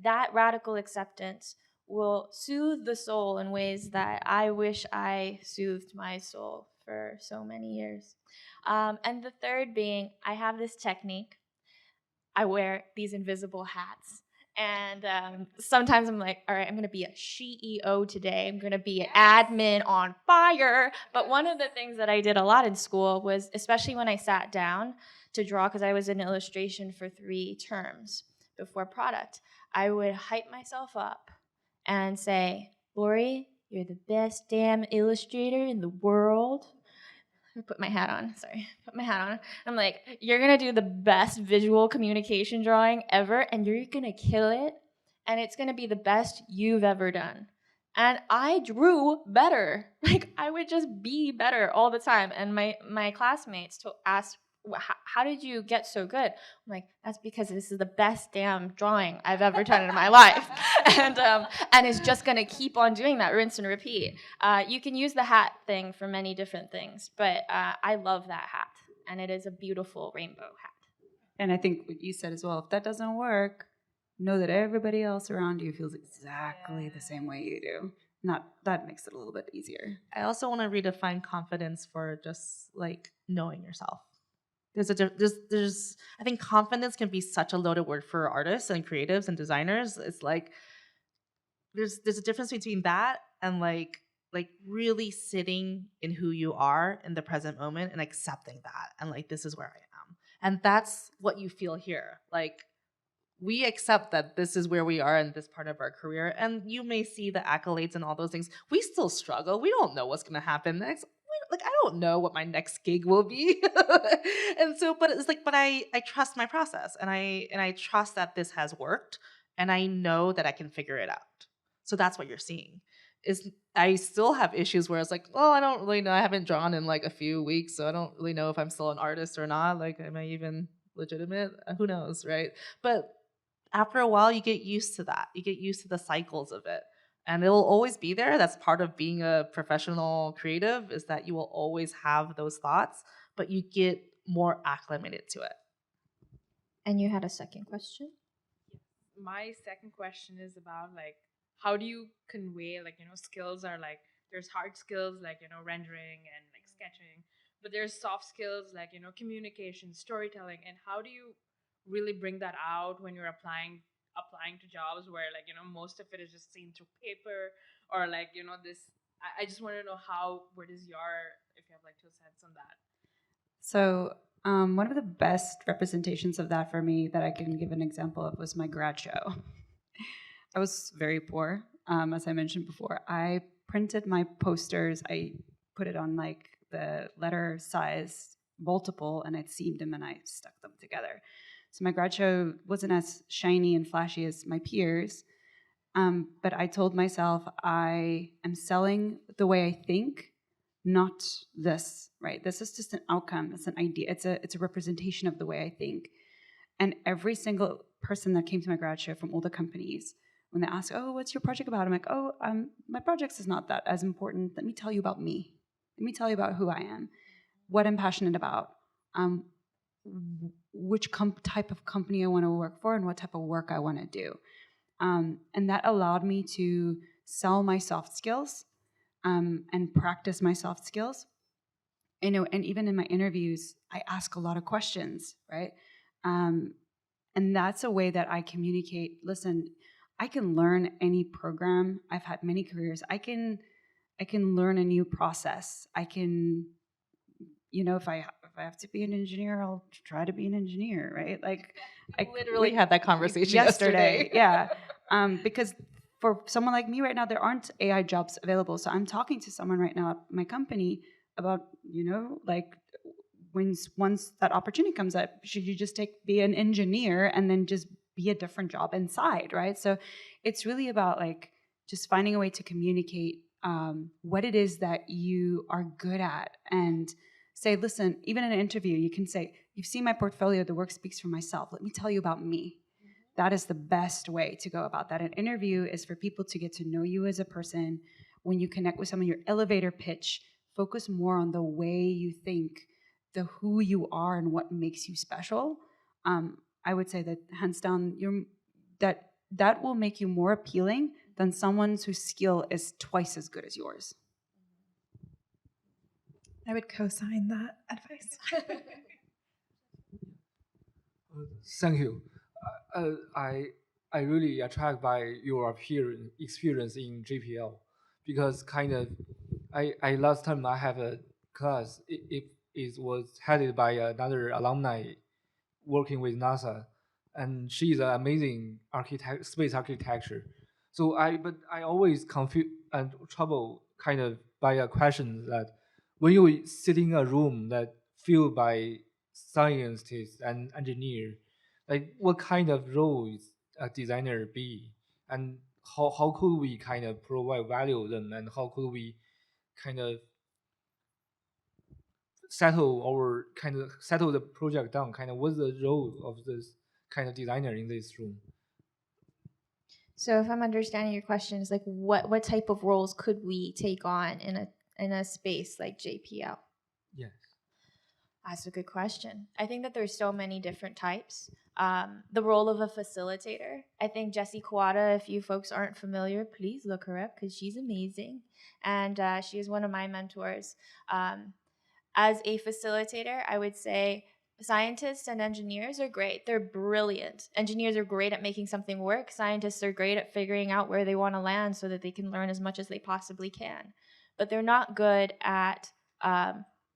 That radical acceptance will soothe the soul in ways that I wish I soothed my soul for so many years. And the third being, I have this technique. I wear these invisible hats. And sometimes I'm like, all right, I'm going to be a CEO today. I'm going to be an admin on fire. But one of the things that I did a lot in school was, especially when I sat down to draw, because I was in illustration for 3 terms before product, I would hype myself up and say, Lori, you're the best damn illustrator in the world. Put my hat on. I'm like, you're going to do the best visual communication drawing ever, and you're going to kill it, and it's going to be the best you've ever done. And I drew better. Like, I would just be better all the time. And my classmates asked, how did you get so good? I'm like, that's because this is the best damn drawing I've ever done in my life. And it's just going to keep on doing that, rinse and repeat. You can use the hat thing for many different things, but I love that hat, and it is a beautiful rainbow hat. And I think what you said as well, if that doesn't work, know that everybody else around you feels exactly the same way you do. that makes it a little bit easier. I also want to redefine confidence for just like knowing yourself. There's I think confidence can be such a loaded word for artists and creatives and designers. It's like there's a difference between that and like really sitting in who you are in the present moment and accepting that and like this is where I am. And that's what you feel here. Like we accept that this is where we are in this part of our career, and you may see the accolades and all those things. We still struggle. We don't know what's going to happen next. Like I don't know what my next gig will be, and so, but it's like, but I trust my process, and I trust that this has worked, and I know that I can figure it out. So that's what you're seeing. Is I still have issues where it's like, oh, I don't really know. I haven't drawn in like a few weeks, so I don't really know if I'm still an artist or not. Like, am I even legitimate? Who knows, right? But after a while, you get used to that. You get used to the cycles of it. And it will always be there. That's part of being a professional creative, is that you will always have those thoughts, but you get more acclimated to it. And you had a second question? My second question is about like, how do you convey, like, skills are like, there's hard skills like, rendering and like sketching, but there's soft skills like, communication, storytelling. And how do you really bring that out when you're applying to jobs where like most of it is just seen through paper or like this. I just want to know what is your, if you have like 2 cents on that. So one of the best representations of that for me that I can give an example of was my grad show. I was very poor, as I mentioned before. I printed my posters, I put it on like the letter size multiple, and I seamed them and I stuck them together. So my grad show wasn't as shiny and flashy as my peers, but I told myself I am selling the way I think, not this, right? This is just an outcome. It's an idea. It's a representation of the way I think. And every single person that came to my grad show from all the companies, when they ask, oh, what's your project about? I'm like, my project is not that as important. Let me tell you about me. Let me tell you about who I am, what I'm passionate about, which type of company I want to work for, and what type of work I want to do. And that allowed me to sell my soft skills and practice my soft skills. And even in my interviews, I ask a lot of questions, right? And that's a way that I communicate. Listen, I can learn any program. I've had many careers. I can learn a new process. I can, if I have to be an engineer, I'll try to be an engineer, right? Like I literally had that conversation yesterday. Yeah. Because for someone like me right now, there aren't AI jobs available. So I'm talking to someone right now at my company about, like once that opportunity comes up, should you just be an engineer and then just be a different job inside, right? So it's really about like just finding a way to communicate what it is that you are good at, and say, listen, even in an interview, you can say, you've seen my portfolio, the work speaks for myself. Let me tell you about me. That is the best way to go about that. An interview is for people to get to know you as a person. When you connect with someone, your elevator pitch, focus more on the way you think, the who you are and what makes you special. I would say that hands down, that will make you more appealing than someone whose skill is twice as good as yours. I would co-sign that advice. Thank you. I really attracted by your experience in JPL, because kind of I last time I have a class. It was headed by another alumni working with NASA, and she's an amazing space architecture. So I always confuse and trouble kind of by a question that when you sit in a room that filled by scientists and engineers, like what kind of role is a designer be, and how could we kind of provide value them, and how could we kind of settle the project down, kind of what's the role of this kind of designer in this room? So if I'm understanding your question, is like what type of roles could we take on in a space like JPL? Yes. That's a good question. I think that there's so many different types. The role of a facilitator. I think Jessie Kawada, if you folks aren't familiar, please look her up because she's amazing. And she is one of my mentors. As a facilitator, I would say scientists and engineers are great. They're brilliant. Engineers are great at making something work. Scientists are great at figuring out where they want to land so that they can learn as much as they possibly can. But they're not good at,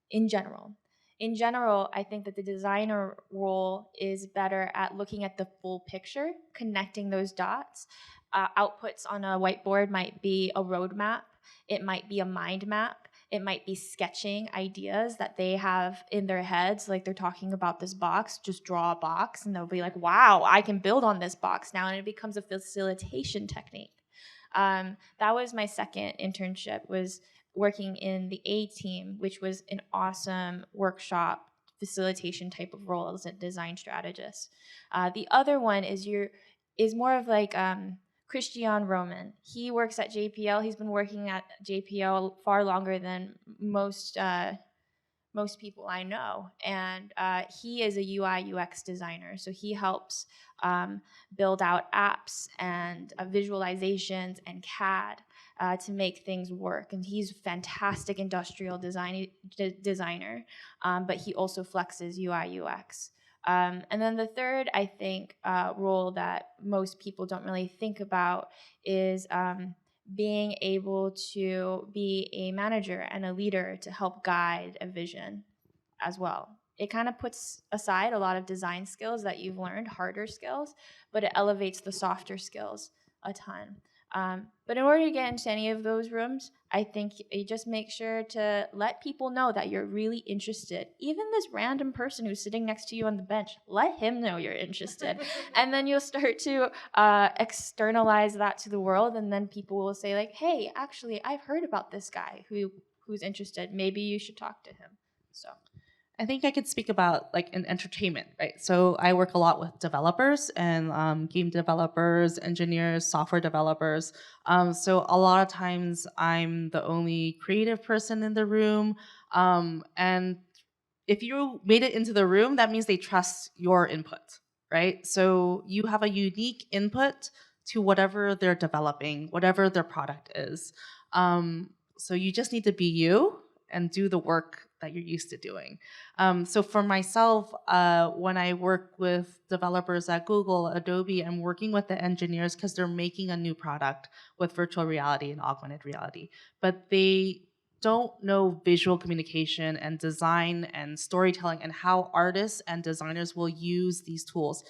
in general. In general, I think that the designer role is better at looking at the full picture, connecting those dots. Outputs on a whiteboard might be a roadmap. It might be a mind map. It might be sketching ideas that they have in their heads, like they're talking about this box, just draw a box, and they'll be like, wow, I can build on this box now, and it becomes a facilitation technique. That was my second internship, was working in the A team, which was an awesome workshop facilitation type of role as a design strategist. The other one is more of like Christian Roman. He works at JPL. He's been working at JPL far longer than most people I know, and he is a UI UX designer. So he helps build out apps and visualizations and CAD to make things work. And he's a fantastic industrial designer, but he also flexes UI UX. And then the third, I think, role that most people don't really think about is being able to be a manager and a leader to help guide a vision as well. It kind of puts aside a lot of design skills that you've learned, harder skills, but it elevates the softer skills a ton. But in order to get into any of those rooms, I think you just make sure to let people know that you're really interested. Even this random person who's sitting next to you on the bench, let him know you're interested. And then you'll start to externalize that to the world, and then people will say like, hey, actually, I've heard about this guy who's interested. Maybe you should talk to him. So I think I could speak about like in entertainment, right? So I work a lot with developers and game developers, engineers, software developers. So a lot of times I'm the only creative person in the room. And if you made it into the room, that means they trust your input, right? So you have a unique input to whatever they're developing, whatever their product is. So you just need to be you and do the work that you're used to doing. So for myself, when I work with developers at Google, Adobe, I'm working with the engineers because they're making a new product with virtual reality and augmented reality. But they don't know visual communication and design and storytelling and how artists and designers will use these tools.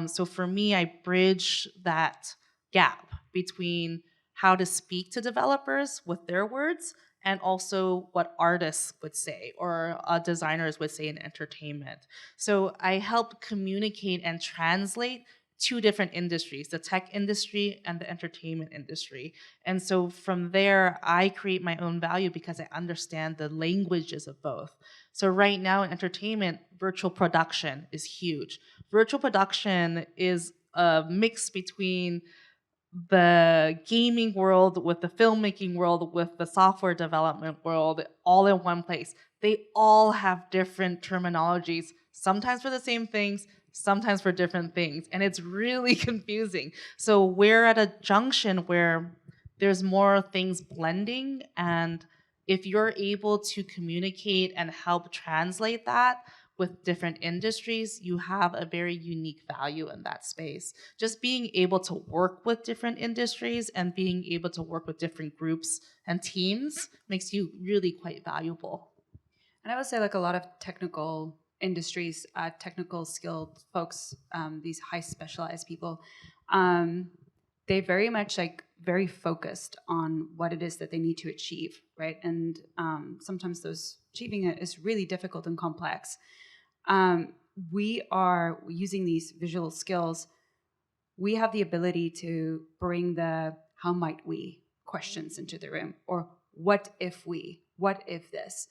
So for me, I bridge that gap between how to speak to developers with their words and also what artists would say or designers would say in entertainment. So I help communicate and translate two different industries, the tech industry and the entertainment industry. And so from there, I create my own value because I understand the languages of both. So right now in entertainment, virtual production is huge. Virtual production is a mix between the gaming world with the filmmaking world with the software development world all in one place. They all have different terminologies, sometimes for the same things, sometimes for different things, and it's really confusing. So we're at a junction where there's more things blending, and if you're able to communicate and help translate that with different industries, you have a very unique value in that space. Just being able to work with different industries and being able to work with different groups and teams makes you really quite valuable. And I would say like a lot of technical industries, technical skilled folks, these high specialized people, they very much like very focused on what it is that they need to achieve, right? And sometimes those achieving it is really difficult and complex. We are using these visual skills. We have the ability to bring the how might we questions into the room, or what if this.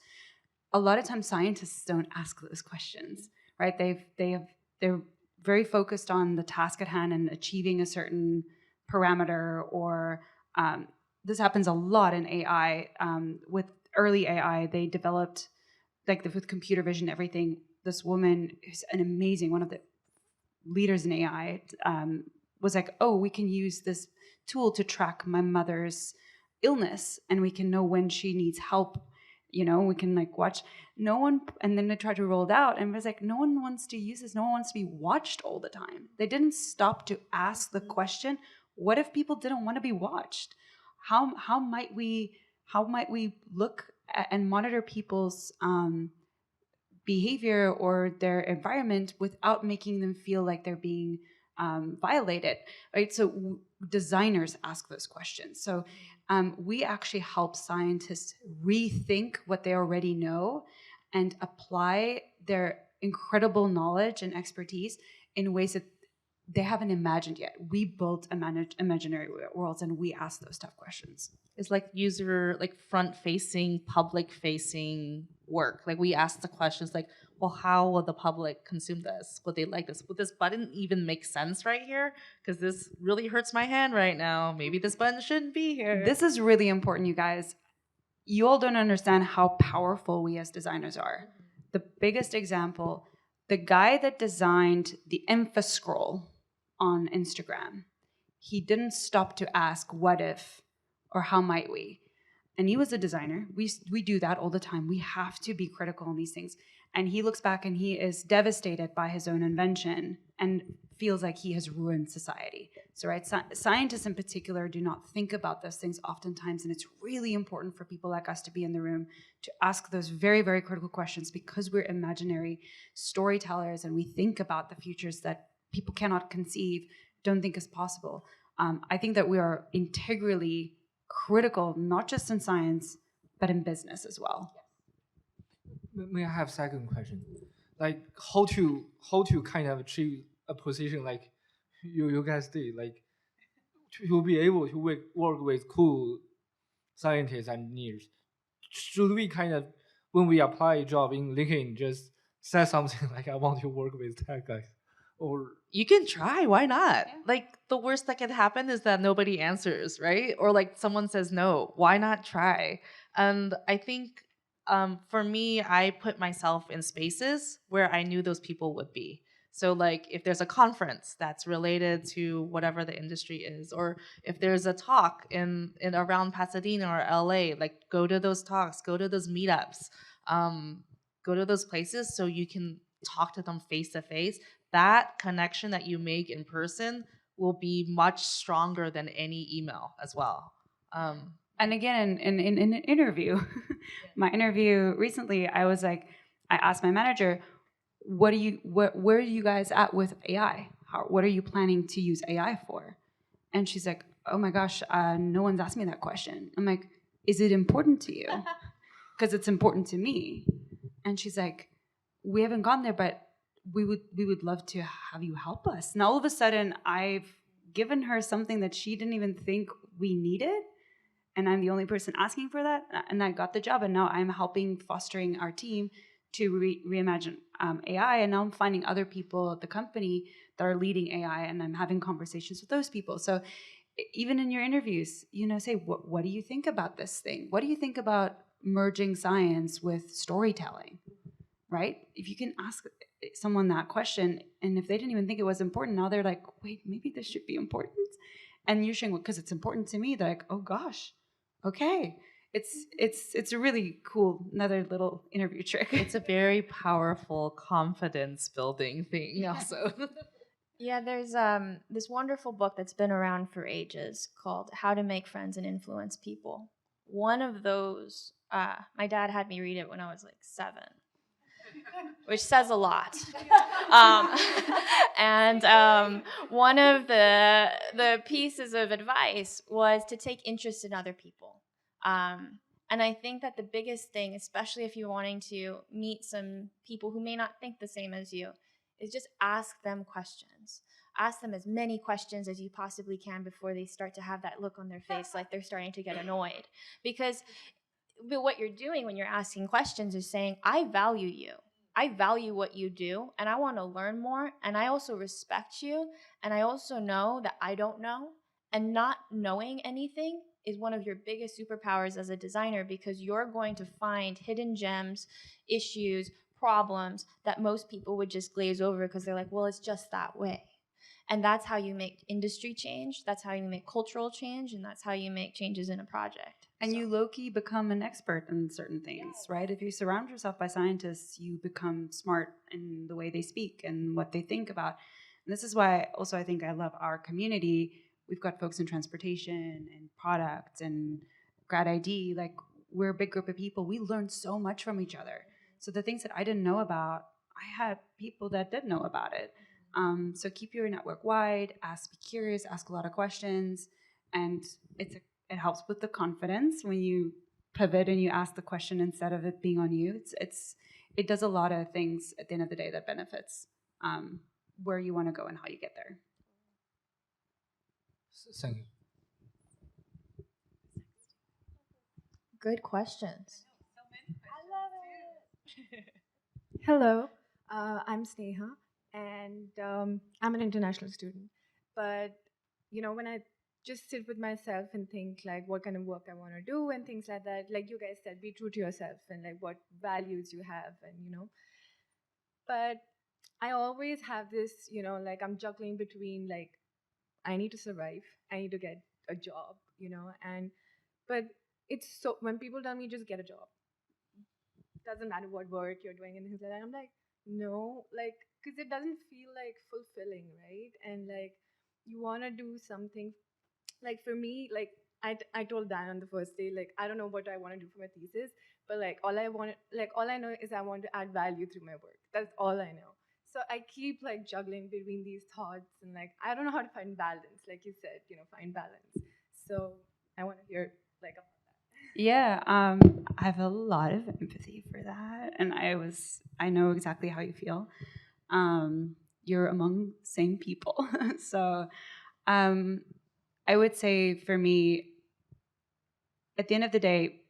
A lot of times scientists don't ask those questions, right? They're very focused on the task at hand and achieving a certain parameter, or this happens a lot in AI. With early AI, they developed like with computer vision, everything, this woman who's an amazing, one of the leaders in AI, was like, oh, we can use this tool to track my mother's illness and we can know when she needs help. We can like watch no one. And then they tried to roll it out and it was like, no one wants to use this. No one wants to be watched all the time. They didn't stop to ask the question, what if people didn't want to be watched? How might we look at and monitor people's behavior or their environment without making them feel like they're being violated, right? So designers ask those questions. So we actually help scientists rethink what they already know and apply their incredible knowledge and expertise in ways that they haven't imagined yet. We built imaginary worlds and we ask those tough questions. It's like front-facing, public-facing work. Like we ask the questions like, well, how will the public consume this? Would they like this? Would this button even make sense right here? Because this really hurts my hand right now. Maybe this button shouldn't be here. This is really important, you guys. You all don't understand how powerful we as designers are. The biggest example, the guy that designed the scroll on Instagram, he didn't stop to ask what if or how might we. And he was a designer. We do that all the time. We have to be critical on these things. And he looks back and he is devastated by his own invention and feels like he has ruined society. So, right, scientists in particular do not think about those things oftentimes, and it's really important for people like us to be in the room to ask those very, very critical questions because we're imaginary storytellers and we think about the futures that people cannot conceive, don't think is possible. I think that we are integrally critical, not just in science, but in business as well. May I have second question? Like how to kind of achieve a position like you guys did, like to be able to work with cool scientists and engineers. Should we kind of, when we apply a job in LinkedIn, just say something like I want to work with tech guys? Or you can try, why not? Yeah. Like the worst that could happen is that nobody answers, right? Or like someone says no, why not try? And I think for me, I put myself in spaces where I knew those people would be. So like if there's a conference that's related to whatever the industry is, or if there's a talk in around Pasadena or LA, like go to those talks, go to those meetups, go to those places so you can talk to them face to face. That connection that you make in person will be much stronger than any email as well. And again, in an interview, my interview recently, I asked my manager, where are you guys at with AI? What are you planning to use AI for? And she's like, oh my gosh, no one's asked me that question. I'm like, is it important to you? Because it's important to me. And she's like, we haven't gone there, but we would love to have you help us. And all of a sudden, I've given her something that she didn't even think we needed. And I'm the only person asking for that. And I got the job. And now I'm helping fostering our team to reimagine AI. And now I'm finding other people at the company that are leading AI. And I'm having conversations with those people. So even in your interviews, say, what do you think about this thing? What do you think about merging science with storytelling? Right? If you can ask someone that question, and if they didn't even think it was important, now they're like, wait, maybe this should be important. And you're saying, well, because it's important to me, they're like, oh gosh, okay. It's a really cool, another little interview trick. It's a very powerful confidence building thing also. Yeah, there's this wonderful book that's been around for ages called How to Make Friends and Influence People. One of those, my dad had me read it when I was like 7. Which says a lot. And one of the pieces of advice was to take interest in other people. And I think that the biggest thing, especially if you're wanting to meet some people who may not think the same as you, is just ask them questions. Ask them as many questions as you possibly can before they start to have that look on their face like they're starting to get annoyed. Because what you're doing when you're asking questions is saying, I value you. I value what you do, and I want to learn more, and I also respect you, and I also know that I don't know, and not knowing anything is one of your biggest superpowers as a designer, because you're going to find hidden gems, issues, problems that most people would just glaze over because they're like, well, it's just that way. And that's how you make industry change. That's how you make cultural change. And that's how you make changes in a project. And you low-key become an expert in certain things, right? If you surround yourself by scientists, you become smart in the way they speak and what they think about. And this is why also I think I love our community. We've got folks in transportation and product and grad ID. Like, we're a big group of people. We learn so much from each other. So the things that I didn't know about, I had people that did know about it. So keep your network wide, be curious, ask a lot of questions, and it helps with the confidence when you pivot and you ask the question instead of it being on you. It does a lot of things at the end of the day that benefits where you want to go and how you get there. Thank you. Good questions. Hello, I'm Sneha, and I'm an international student. But, when I just sit with myself and think, like, what kind of work I want to do and things like that, like you guys said, be true to yourself and, like, what values you have and. But I always have this, like, I'm juggling between, like, I need to survive, I need to get a job, but it's so, when people tell me just get a job, doesn't matter what work you're doing and things like that, I'm like, no, like, because it doesn't feel like fulfilling, right? And like, you want to do something, like for me, like I told Dan on the first day, like, I don't know what I want to do for my thesis, but like all I know is I want to add value through my work. That's all I know. So I keep like juggling between these thoughts, and like I don't know how to find balance, like you said, find balance. So I want to hear like about that. Yeah, I have a lot of empathy for that, and I know exactly how you feel. You're among same people, so I would say for me, at the end of the day,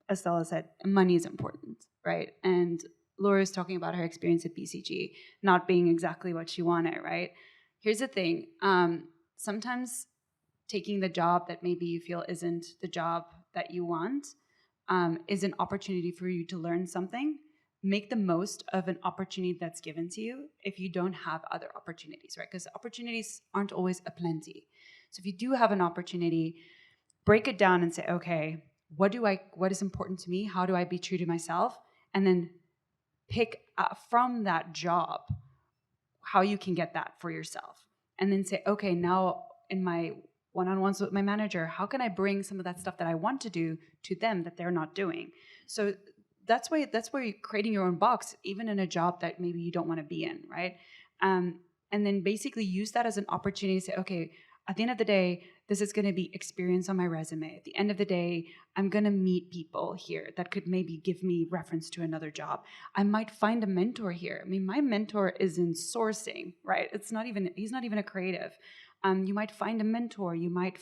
as Estella said, money is important, right? And Laura's talking about her experience at BCG not being exactly what she wanted, right? Here's the thing. Sometimes taking the job that maybe you feel isn't the job that you want is an opportunity for you to learn something. Make the most of an opportunity that's given to you if you don't have other opportunities, right? Because opportunities aren't always aplenty. So if you do have an opportunity, break it down and say, okay, what is important to me? How do I be true to myself? And then pick from that job how you can get that for yourself. And then say, okay, now in my one-on-ones with my manager, how can I bring some of that stuff that I want to do to them that they're not doing? So that's where you're creating your own box, even in a job that maybe you don't want to be in, right? And then basically use that as an opportunity to say, okay, at the end of the day, this is going to be experience on my resume. At the end of the day, I'm going to meet people here that could maybe give me reference to another job. I might find a mentor here. I mean, my mentor is in sourcing, right? He's not even a creative. You might find a mentor. You might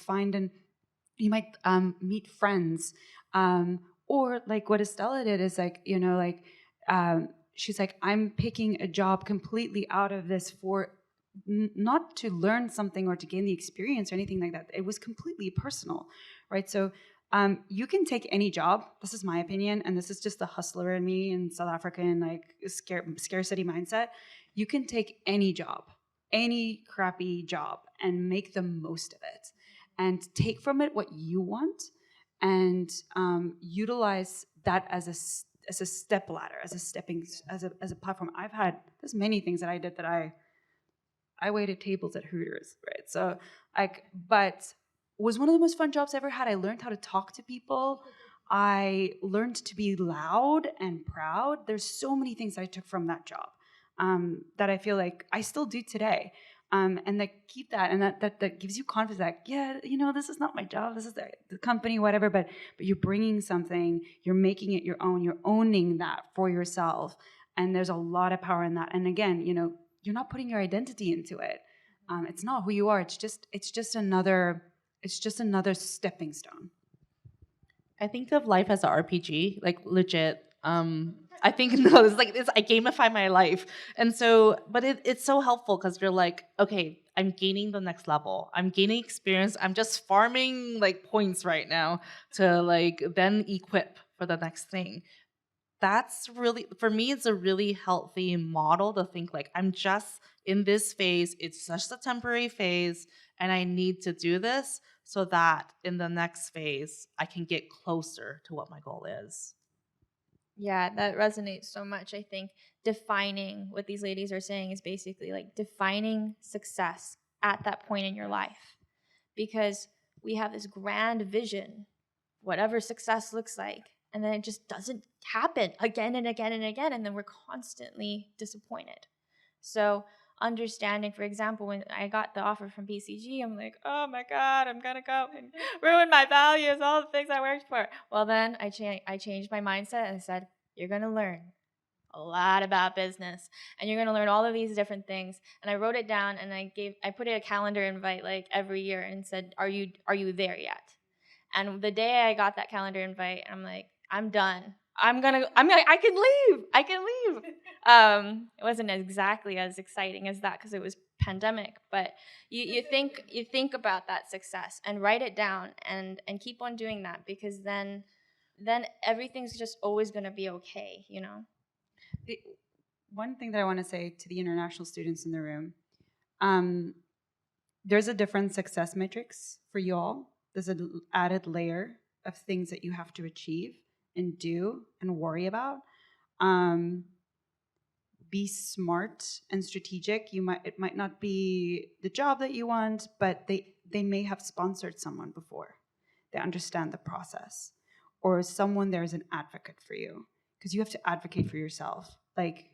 meet friends. Or like what Estella did is like, she's like, I'm picking a job completely out of this for not to learn something or to gain the experience or anything like that. It was completely personal, right? So you can take any job. This is my opinion, and this is just the hustler in me and South African like scarcity mindset. You can take any job, any crappy job, and make the most of it, and take from it what you want, and utilize that as a step ladder, as a platform. There's many things that I did that I waited tables at Hooters, right? So but it was one of the most fun jobs I ever had. I learned how to talk to people. I learned to be loud and proud. There's so many things I took from that job that I feel like I still do today. And that keep that, and that gives you confidence that, yeah, this is not my job, this is the company, whatever, but you're bringing something, you're making it your own, you're owning that for yourself, and there's a lot of power in that. And again, you're not putting your identity into it. It's not who you are. It's just another stepping stone. I think of life as an RPG, like legit. I think no, I gamify my life. And so, but it's so helpful because you're like, okay, I'm gaining the next level. I'm gaining experience. I'm just farming like points right now to like then equip for the next thing. That's really, for me, it's a really healthy model to think like, I'm just in this phase. It's just a temporary phase and I need to do this so that in the next phase, I can get closer to what my goal is. Yeah, that resonates so much. I think defining what these ladies are saying is basically like defining success at that point in your life. Because we have this grand vision, whatever success looks like, and then it just doesn't happen again and again and again, and then we're constantly disappointed. So understanding, for example, when I got the offer from BCG, I'm like, oh my God, I'm gonna go and ruin my values, all the things I worked for. Well, then I changed my mindset and I said, you're gonna learn a lot about business and you're gonna learn all of these different things. And I wrote it down and I put a calendar invite like every year and said, are you there yet? And the day I got that calendar invite, I'm like, I'm done. I can leave. It wasn't exactly as exciting as that because it was pandemic, but you think about that success and write it down and keep on doing that, because then everything's just always going to be okay, you know? One thing that I want to say to the international students in the room, there's a different success matrix for you all. There's an added layer of things that you have to achieve and do and worry about. Be smart and strategic. It might not be the job that you want, but they may have sponsored someone before. They understand the process. Or someone there is an advocate for you, because you have to advocate for yourself. Like,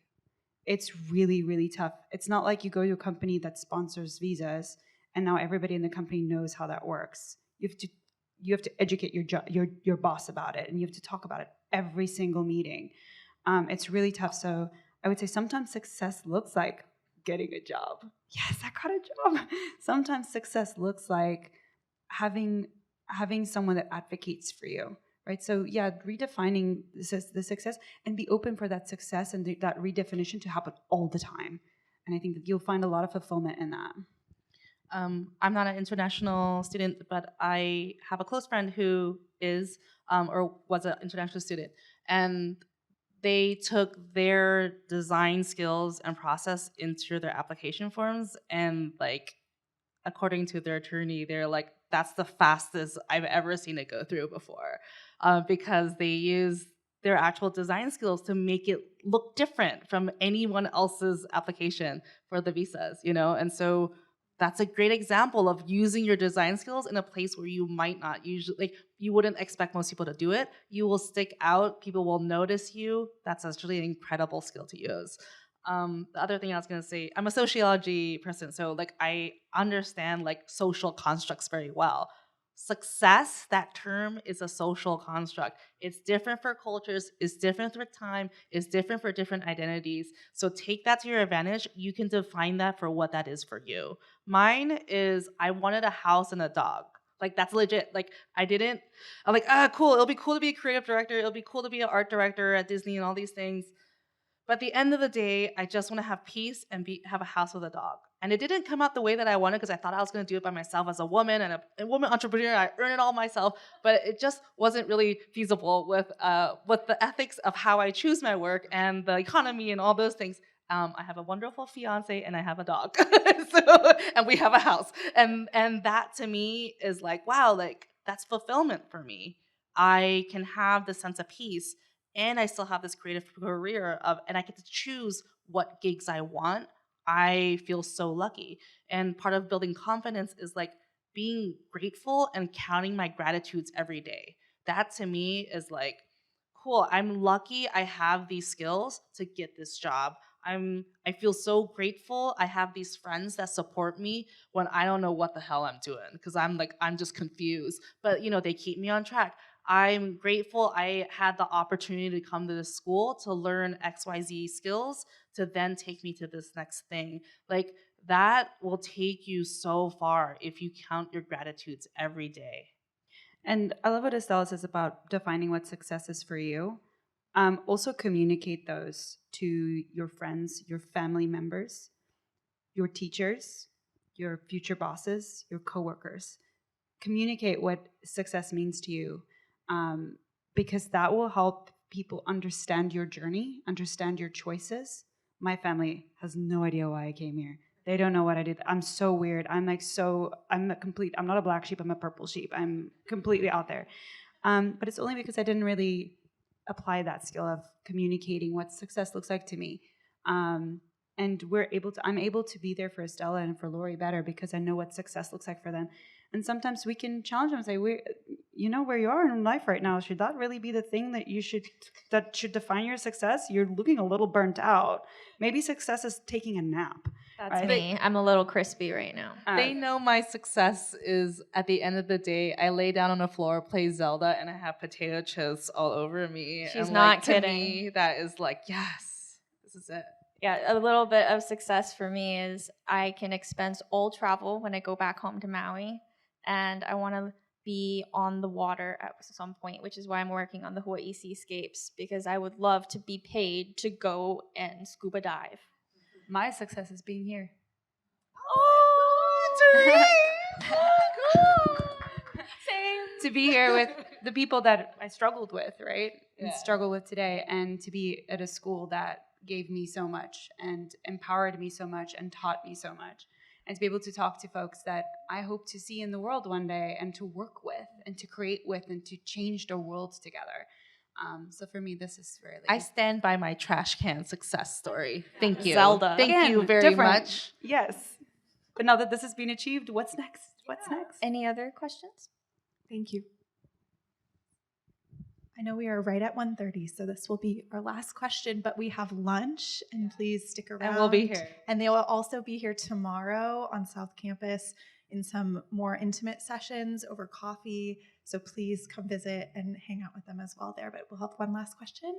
it's really, really tough. It's not like you go to a company that sponsors visas and now everybody in the company knows how that works. You have to educate your boss about it, and you have to talk about it every single meeting. It's really tough. So I would say sometimes success looks like getting a job. Yes, I got a job. Sometimes success looks like having someone that advocates for you, right? So yeah, redefining the success and be open for that success and that redefinition to happen all the time. And I think that you'll find a lot of fulfillment in that. I'm not an international student, but I have a close friend who is or was an international student, and they took their design skills and process into their application forms, and like, according to their attorney, they're like, that's the fastest I've ever seen it go through before, because they use their actual design skills to make it look different from anyone else's application for the visas, you know? And so that's a great example of using your design skills in a place where you might not usually, like, you wouldn't expect most people to do it. You will stick out, people will notice you. That's actually an incredible skill to use. The other thing I was gonna say, I'm a sociology person, so like I understand like social constructs very well. Success, that term is a social construct. It's different for cultures, it's different for time, it's different for different identities. So take that to your advantage. You can define that for what that is for you. Mine is, I wanted a house and a dog. Like, that's legit. Like, I'm like, cool. It'll be cool to be a creative director. It'll be cool to be an art director at Disney and all these things. But at the end of the day, I just want to have peace and have a house with a dog. And it didn't come out the way that I wanted, because I thought I was going to do it by myself as a woman and a woman entrepreneur. I earn it all myself, but it just wasn't really feasible with the ethics of how I choose my work and the economy and all those things. I have a wonderful fiance and I have a dog, and we have a house, and that to me is like, wow, like that's fulfillment for me. I can have the sense of peace, and I still have this creative career and I get to choose what gigs I want. I feel so lucky. And part of building confidence is like being grateful and counting my gratitudes every day. That to me is like, cool, I'm lucky I have these skills to get this job. I feel so grateful I have these friends that support me when I don't know what the hell I'm doing, because I'm just confused. But you know, they keep me on track. I'm grateful I had the opportunity to come to this school to learn XYZ skills to then take me to this next thing. Like, that will take you so far if you count your gratitudes every day. And I love what Estella says about defining what success is for you. Also communicate those to your friends, your family members, your teachers, your future bosses, your coworkers. Communicate what success means to you, because that will help people understand your journey, understand your choices. My family has no idea why I came here. They don't know what I did. I'm so weird. I'm not a black sheep, I'm a purple sheep. I'm completely out there. But it's only because I didn't really apply that skill of communicating what success looks like to me. And I'm able to be there for Estella and for Lori better because I know what success looks like for them. And sometimes we can challenge them and say, you know where you are in life right now. Should that really be the thing that should define your success? You're looking a little burnt out. Maybe success is taking a nap. That's right? me. I'm a little crispy right now. They know my success is, at the end of the day, I lay down on the floor, play Zelda, and I have potato chips all over me. She's and not to kidding. me, that is like, yes, this is it. Yeah, a little bit of success for me is I can expense all travel when I go back home to Maui, and I want to be on the water at some point, which is why I'm working on the Hawaii seascapes, because I would love to be paid to go and scuba dive. My success is being here. To be here with the people that I struggled with, right? And struggle with today, and to be at a school that gave me so much and empowered me so much and taught me so much, and to be able to talk to folks that I hope to see in the world one day and to work with and to create with and to change the world together. So for me, this is really... I stand by my trash can success story. Thank you. Zelda. Thank Again, you very different. much. Yes. But now that this has been achieved, what's next? What's next? Any other questions? Thank you. I know we are right at 1:30, so this will be our last question, but we have lunch, and please stick around. And we'll be here. And they will also be here tomorrow on South Campus in some more intimate sessions over coffee. So please come visit and hang out with them as well there. But we'll have one last question.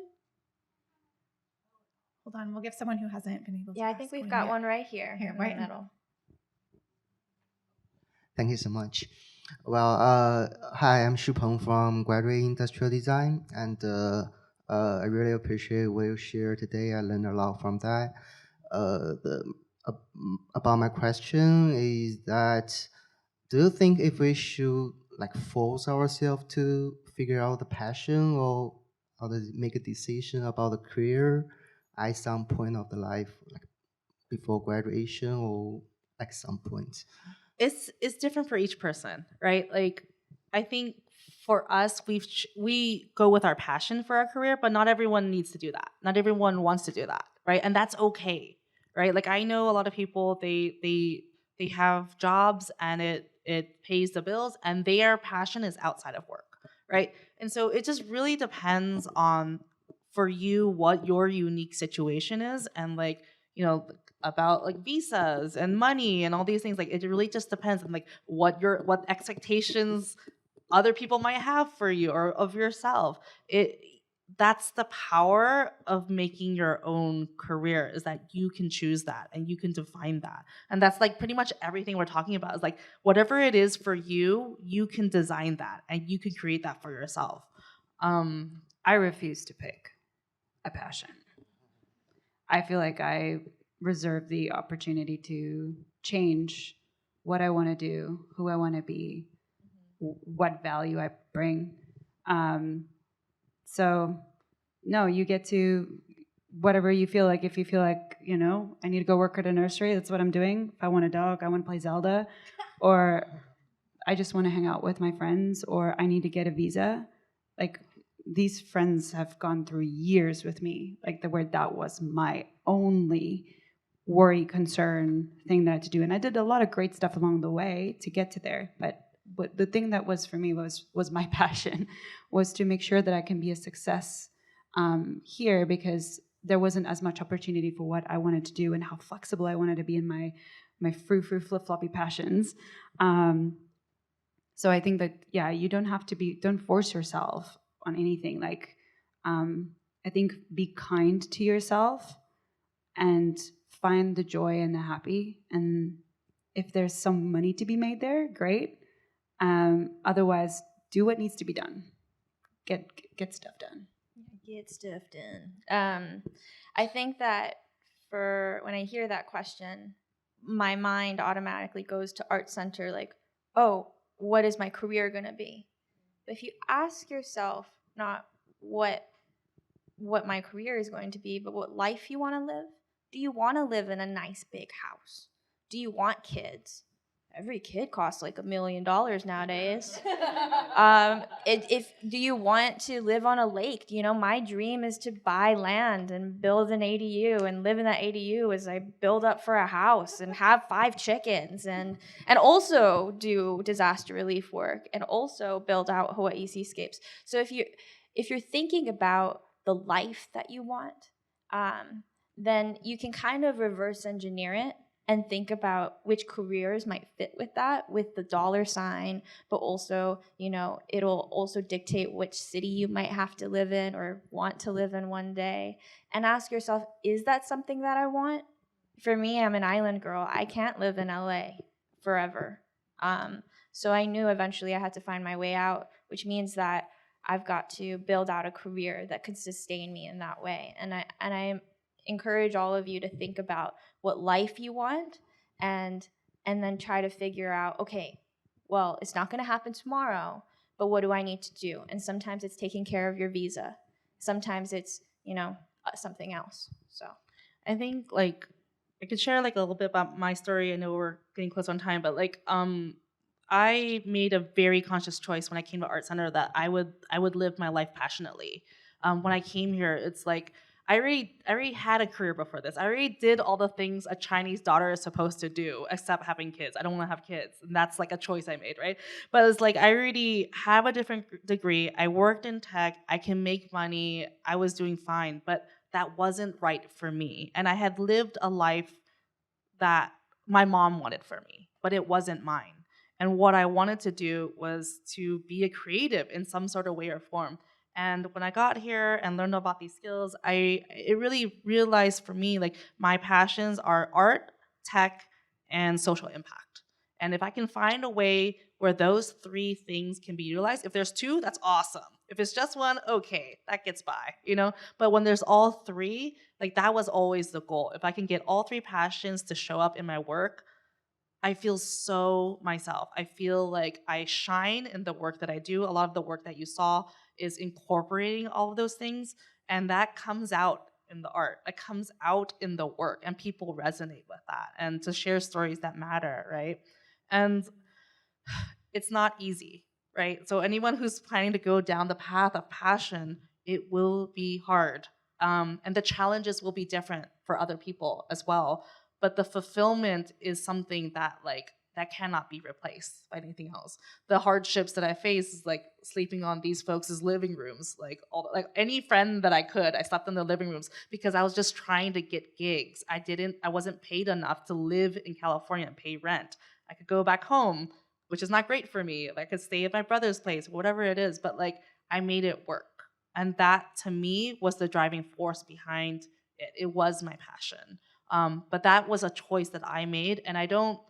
Hold on, we'll give someone who hasn't been able to Yeah, I ask think we've got yet. one right here. Here, in right the middle. Thank you so much. Well, hi, I'm Shupeng from Graduate Industrial Design, and I really appreciate what you shared today. I learned a lot from that. About my question is that, do you think if we should like force ourselves to figure out the passion or how to make a decision about the career at some point of the life, like before graduation or at some point? It's different for each person, right? Like, I think for us, we go with our passion for our career, but not everyone needs to do that. Not everyone wants to do that, right? And that's okay, right? Like, I know a lot of people, they have jobs and it pays the bills, and their passion is outside of work, right? And so it just really depends on, for you, what your unique situation is, and like, you know, about like visas and money and all these things. Like, it really just depends on like what expectations other people might have for you or of yourself. That's the power of making your own career, is that you can choose that and you can define that. And that's like pretty much everything we're talking about, is like whatever it is for you, you can design that and you can create that for yourself. I refuse to pick a passion. I feel like I reserve the opportunity to change what I want to do, who I want to be, what value I bring. So no, you get to whatever you feel like. If you feel like, you know, I need to go work at a nursery, that's what I'm doing. If I want a dog, I want to play Zelda, or I just want to hang out with my friends, or I need to get a visa. Like, these friends have gone through years with me, like where that was my only worry, concern, thing that I had to do. And I did a lot of great stuff along the way to get to there. But the thing that was for me was my passion, was to make sure that I can be a success here, because there wasn't as much opportunity for what I wanted to do and how flexible I wanted to be in my frou flip-floppy passions. So I think that, yeah, you don't force yourself on anything. Like, I think be kind to yourself and find the joy and the happy. And if there's some money to be made there, great. Otherwise, do what needs to be done. Get stuff done. Get stuffed in. I think that when I hear that question, my mind automatically goes to ArtCenter, like, oh, what is my career going to be? But if you ask yourself not what my career is going to be, but what life you want to live, do you want to live in a nice big house? Do you want kids? Every kid costs like $1 million nowadays. Do you want to live on a lake? My dream is to buy land and build an ADU and live in that ADU as I build up for a house and have 5 chickens and also do disaster relief work and also build out Hawaii seascapes. So if you're thinking about the life that you want, then you can kind of reverse engineer it and think about which careers might fit with that, with the dollar sign, but also, it'll also dictate which city you might have to live in or want to live in one day. And ask yourself, is that something that I want? For me, I'm an island girl. I can't live in LA forever. So I knew eventually I had to find my way out, which means that I've got to build out a career that could sustain me in that way. And I encourage all of you to think about what life you want and then try to figure out, okay, well, it's not going to happen tomorrow, but what do I need to do? And sometimes it's taking care of your visa. Sometimes it's, something else. So I think like I could share like a little bit about my story. I know we're getting close on time, but like I made a very conscious choice when I came to ArtCenter that I would live my life passionately. When I came here, it's like I already had a career before this. I already did all the things a Chinese daughter is supposed to do, except having kids. I don't want to have kids, and that's like a choice I made, right? But it's like I already have a different degree. I worked in tech. I can make money. I was doing fine, but that wasn't right for me. And I had lived a life that my mom wanted for me, but it wasn't mine. And what I wanted to do was to be a creative in some sort of way or form. And when I got here and learned about these skills, it really realized for me, like my passions are art, tech, and social impact. And if I can find a way where those 3 things can be utilized, if there's 2, that's awesome. If it's just 1, okay, that gets by, But when there's all 3, like that was always the goal. If I can get all 3 passions to show up in my work, I feel so myself. I feel like I shine in the work that I do. A lot of the work that you saw is incorporating all of those things, and that comes out in the art. It comes out in the work, and people resonate with that. And to share stories that matter, right? And it's not easy, right? So anyone who's planning to go down the path of passion, it will be hard. And the challenges will be different for other people as well. But the fulfillment is something that that cannot be replaced by anything else. The hardships that I face is like sleeping on these folks' living rooms. Like any friend that I could, I slept in their living rooms because I was just trying to get gigs. I wasn't paid enough to live in California and pay rent. I could go back home, which is not great for me. I could stay at my brother's place, whatever it is, but I made it work. And that to me was the driving force behind it. It was my passion. But that was a choice that I made, and I don't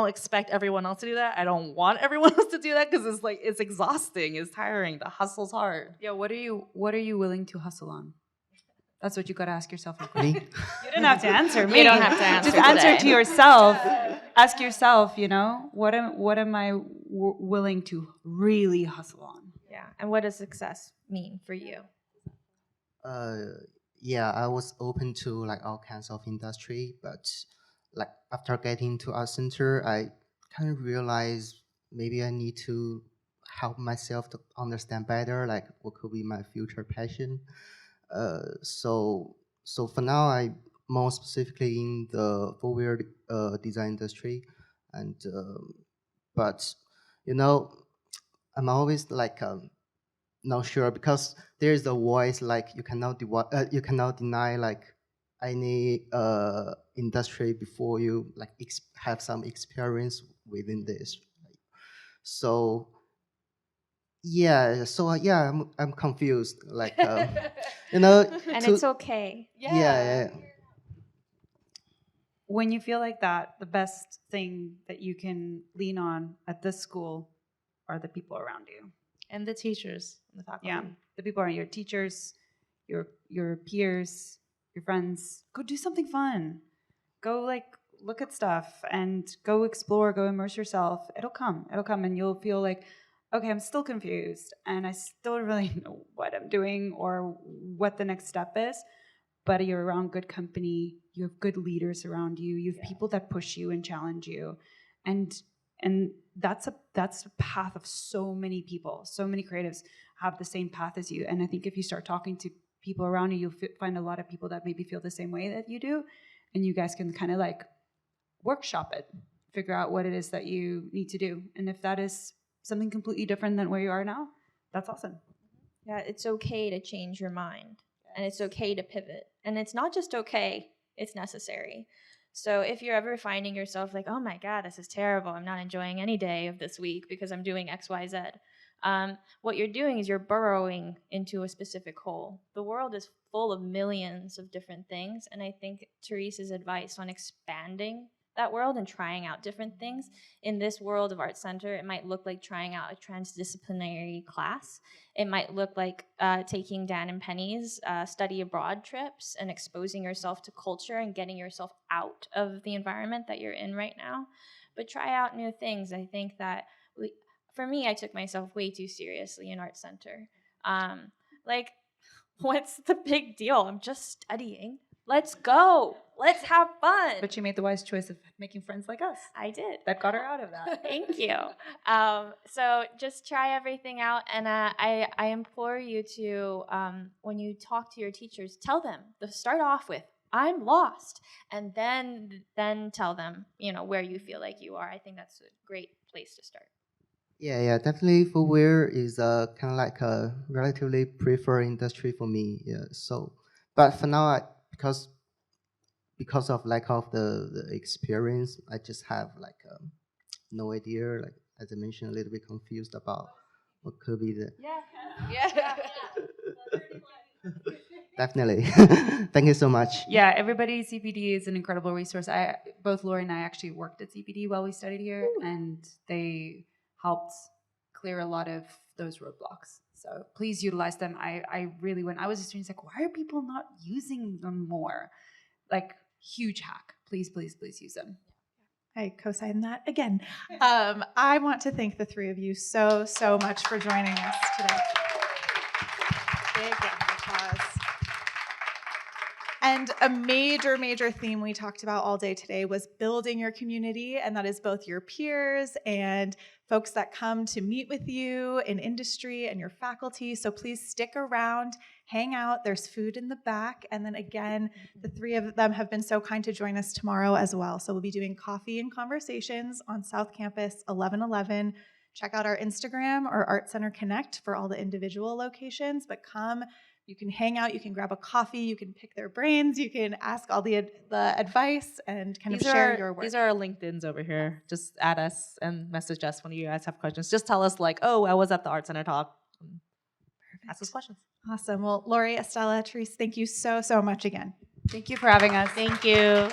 expect everyone else to do that. I don't want everyone else to do that because it's exhausting, it's tiring. The hustle's hard. Yeah, what are you willing to hustle on? That's what you got to ask yourself. Me? You don't have to answer me. You don't have to answer Just answer today. to yourself. Ask yourself, what am I willing to really hustle on? Yeah. And what does success mean for you? Yeah, I was open to all kinds of industry, but after getting to ArtCenter, I kind of realized maybe I need to help myself to understand better what could be my future passion. So for now, I more specifically in the four-wheel design industry, and but I'm always not sure because there is a voice you cannot deny any industry before you have some experience within this. So yeah, I'm confused. And it's okay. Yeah. When you feel like that, the best thing that you can lean on at this school are the people around you. And the teachers and the faculty. Yeah, the people are your teachers, your peers, your friends. Go do something fun. Go like look at stuff and go explore, go immerse yourself. It'll come, and you'll feel like, okay, I'm still confused and I still don't really know what I'm doing or what the next step is. But you're around good company. You have good leaders around you. You have people that push you and challenge you, and that's a path of so many people. So many creatives have the same path as you. And I think if you start talking to people around you, you'll find a lot of people that maybe feel the same way that you do, and you guys can kind of like workshop it, figure out what it is that you need to do. And if that is something completely different than where you are now, that's awesome. Yeah, it's okay to change your mind, and it's okay to pivot. And it's not just okay, it's necessary. So if you're ever finding yourself like, oh my God, this is terrible, I'm not enjoying any day of this week because I'm doing X, Y, Z, what you're doing is you're burrowing into a specific hole. The world is full of millions of different things, and I think Therese's advice on expanding that world and trying out different things. In this world of ArtCenter, it might look like trying out a transdisciplinary class. It might look like taking Dan and Penny's study abroad trips and exposing yourself to culture and getting yourself out of the environment that you're in right now. But try out new things. I think that for me, I took myself way too seriously in ArtCenter. Like, what's the big deal? I'm just studying. Let's go. Let's have fun. But she made the wise choice of making friends like us. I did. That got her out of that. Thank you. So just try everything out. And I implore you to, when you talk to your teachers, tell them, start off with, I'm lost. And then tell them, where you feel like you are. I think that's a great place to start. Yeah, definitely footwear is kind of like a relatively preferred industry for me. Yeah, so, but for now, because of lack of the experience, I just have like no idea. Like as I mentioned, a little bit confused about what could be the. Yeah. Definitely. Thank you so much. Yeah, everybody, CPD is an incredible resource. Both Lori and I actually worked at CPD while we studied here, and they helped clear a lot of those roadblocks. So please utilize them. I really, when I was a student, like, why are people not using them more? Like, huge hack. Please, please, please use them. I co-sign that again. I want to thank the three of you so much for joining us today. Big round of applause. And a major theme we talked about all day today was building your community, and that is both your peers and folks that come to meet with you in industry and your faculty. So please stick around, hang out. There's food in the back. And then again, the three of them have been so kind to join us tomorrow as well. So we'll be doing coffee and conversations on South Campus 1111. Check out our Instagram or ArtCenter Connect for all the individual locations, but come. You can hang out, you can grab a coffee, you can pick their brains, you can ask all the advice and kind of share your work. These are our LinkedIns over here. Just add us and message us when you guys have questions. Just tell us like, oh, I was at the ArtCenter talk. Ask us questions. Awesome. Well, Lori, Estella, Therese, thank you so much again. Thank you for having us. Thank you.